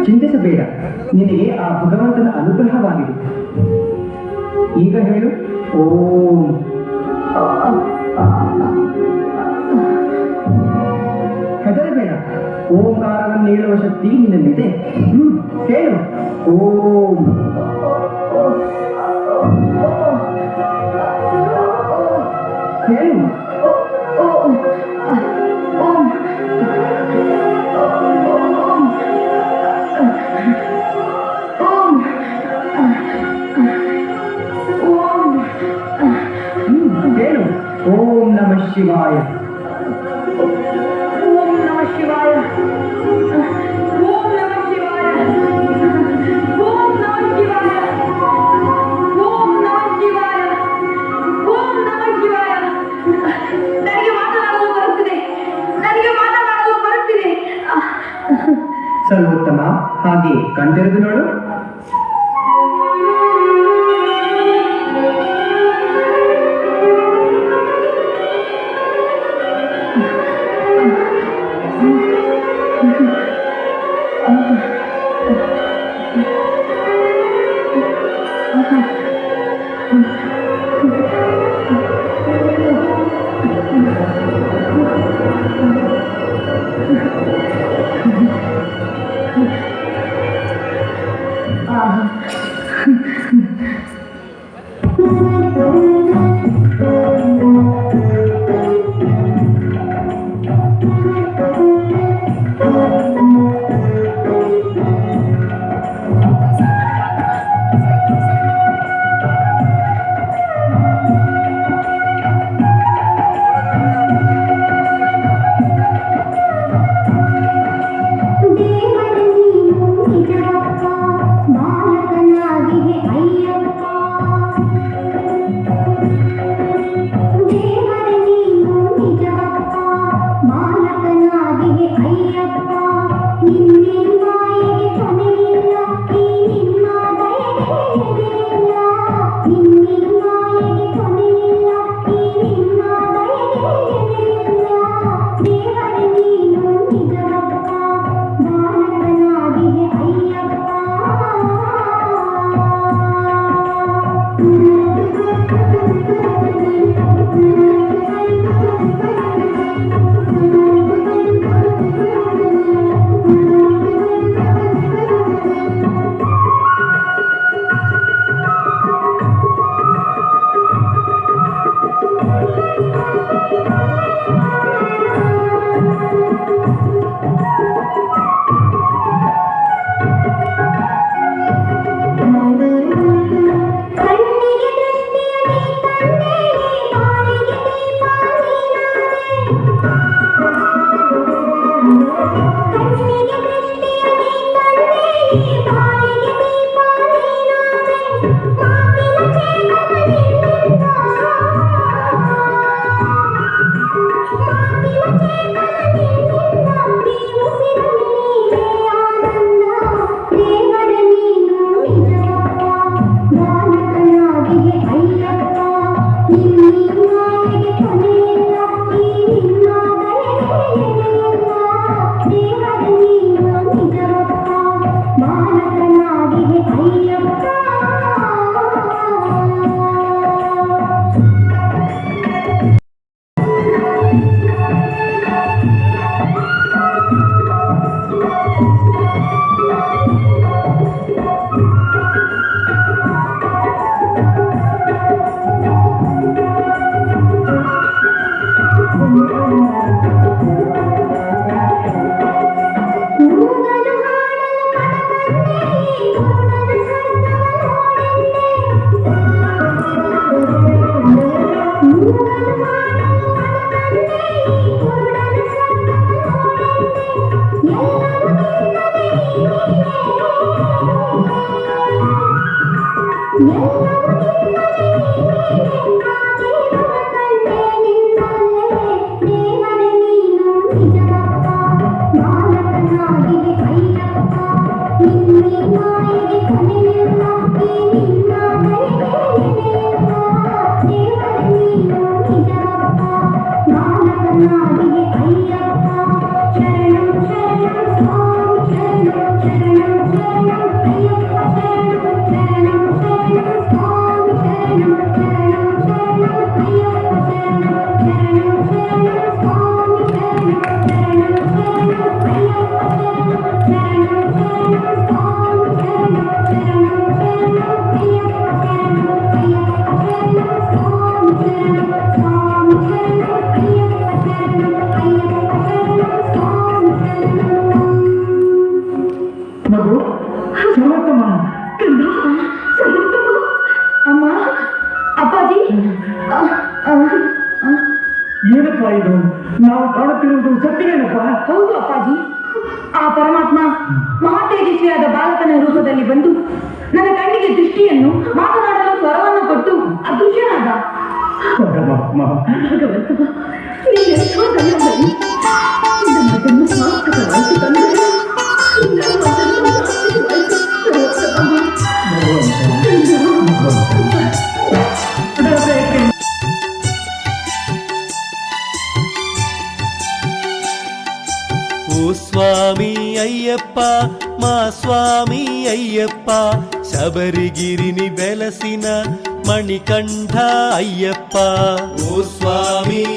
ಚಿಂತಿಸಬೇಡ, ನಿನಗೆ ಆ ಭಗವಂತನ ಅನುಗ್ರಹವಾಗಿದೆ. ಈಗ ಹೇಳು ಓಂ. ಹೆದರಬೇಡ, ಓಂಕಾರವನ್ನು ಹೇಳುವ ಶಕ್ತಿ ನಿನ್ನಲ್ಲಿದೆ. ಹೇಳು ಓಂ. ಹೇಳು ಹೇಳು ಓಂ ನಮಃ ಶಿವಾಯ. ಓಂ ನಮಃ ಶಿವಾಯ. ಓಂ ನಮಃ ಶಿವಾಯ. ಓಂ ನಮಃ ಶಿವಾಯ. ಓಂ ನಮಃ ಶಿವಾಯ. ಓಂ ನಮಃ ಶಿವಾಯ. ನನಗೆ ಮಾತನಾಡಲು ಬರುತ್ತಿದೆ, ನನಗೆ ಮಾತನಾಡಲು ಬರುತ್ತಿದೆ. ಸರ್ವೋತ್ತಮ, ಹಾಗೆ ಕಂಡೆರೆದು ನೋಡು. ಮಗು ಸಮರ್ಥಮ್ಮ ಅಮ್ಮ, ಅಪ್ಪಾಜಿ, ಏನಪ್ಪ ಇದು? ನಾವು ಕಾಣುತ್ತಿರುವುದು ಸತ್ಯವೇನಪ್ಪ? ಹೌದು ಅಪ್ಪಾಜಿ. ಆ ಪರಮಾತ್ಮ ಮಹಾತೇಜಸ್ವಿಯಾದ ಬಾಲಕನ ರೂಪದಲ್ಲಿ ಬಂದು ನನ್ನ ಕಣ್ಣಿಗೆ ದೃಷ್ಟಿಯನ್ನು, ಮಾತನಾಡಲು ಸ್ವರವನ್ನು ಕೊಟ್ಟು ಅದೃಶ್ಯನಾದ. ಪರಮಾತ್ಮ ಭಗವಂತ, ನೀನೆಷ್ಟೋ ದಯಾಮಯಿ. ನಮ್ಮದನ್ನು ಸಾರ್ಥಕವಾಯಿತು ತಂದೆ. ನಮ್ಮದನ್ನು ಸಾರ್ಥಕವಾಯಿತು ಸರ್ವೋತ್ತಮ. ಓ ಸ್ವಾಮಿ ಅಯ್ಯಪ್ಪ, ಮಾ ಸ್ವಾಮಿ ಅಯ್ಯಪ್ಪ, ಶಬರಿಗಿರಿನಿ ಬೆಲಸಿನ ಮಣಿಕಂಠ ಅಯ್ಯಪ್ಪ. ಓ ಸ್ವಾಮಿ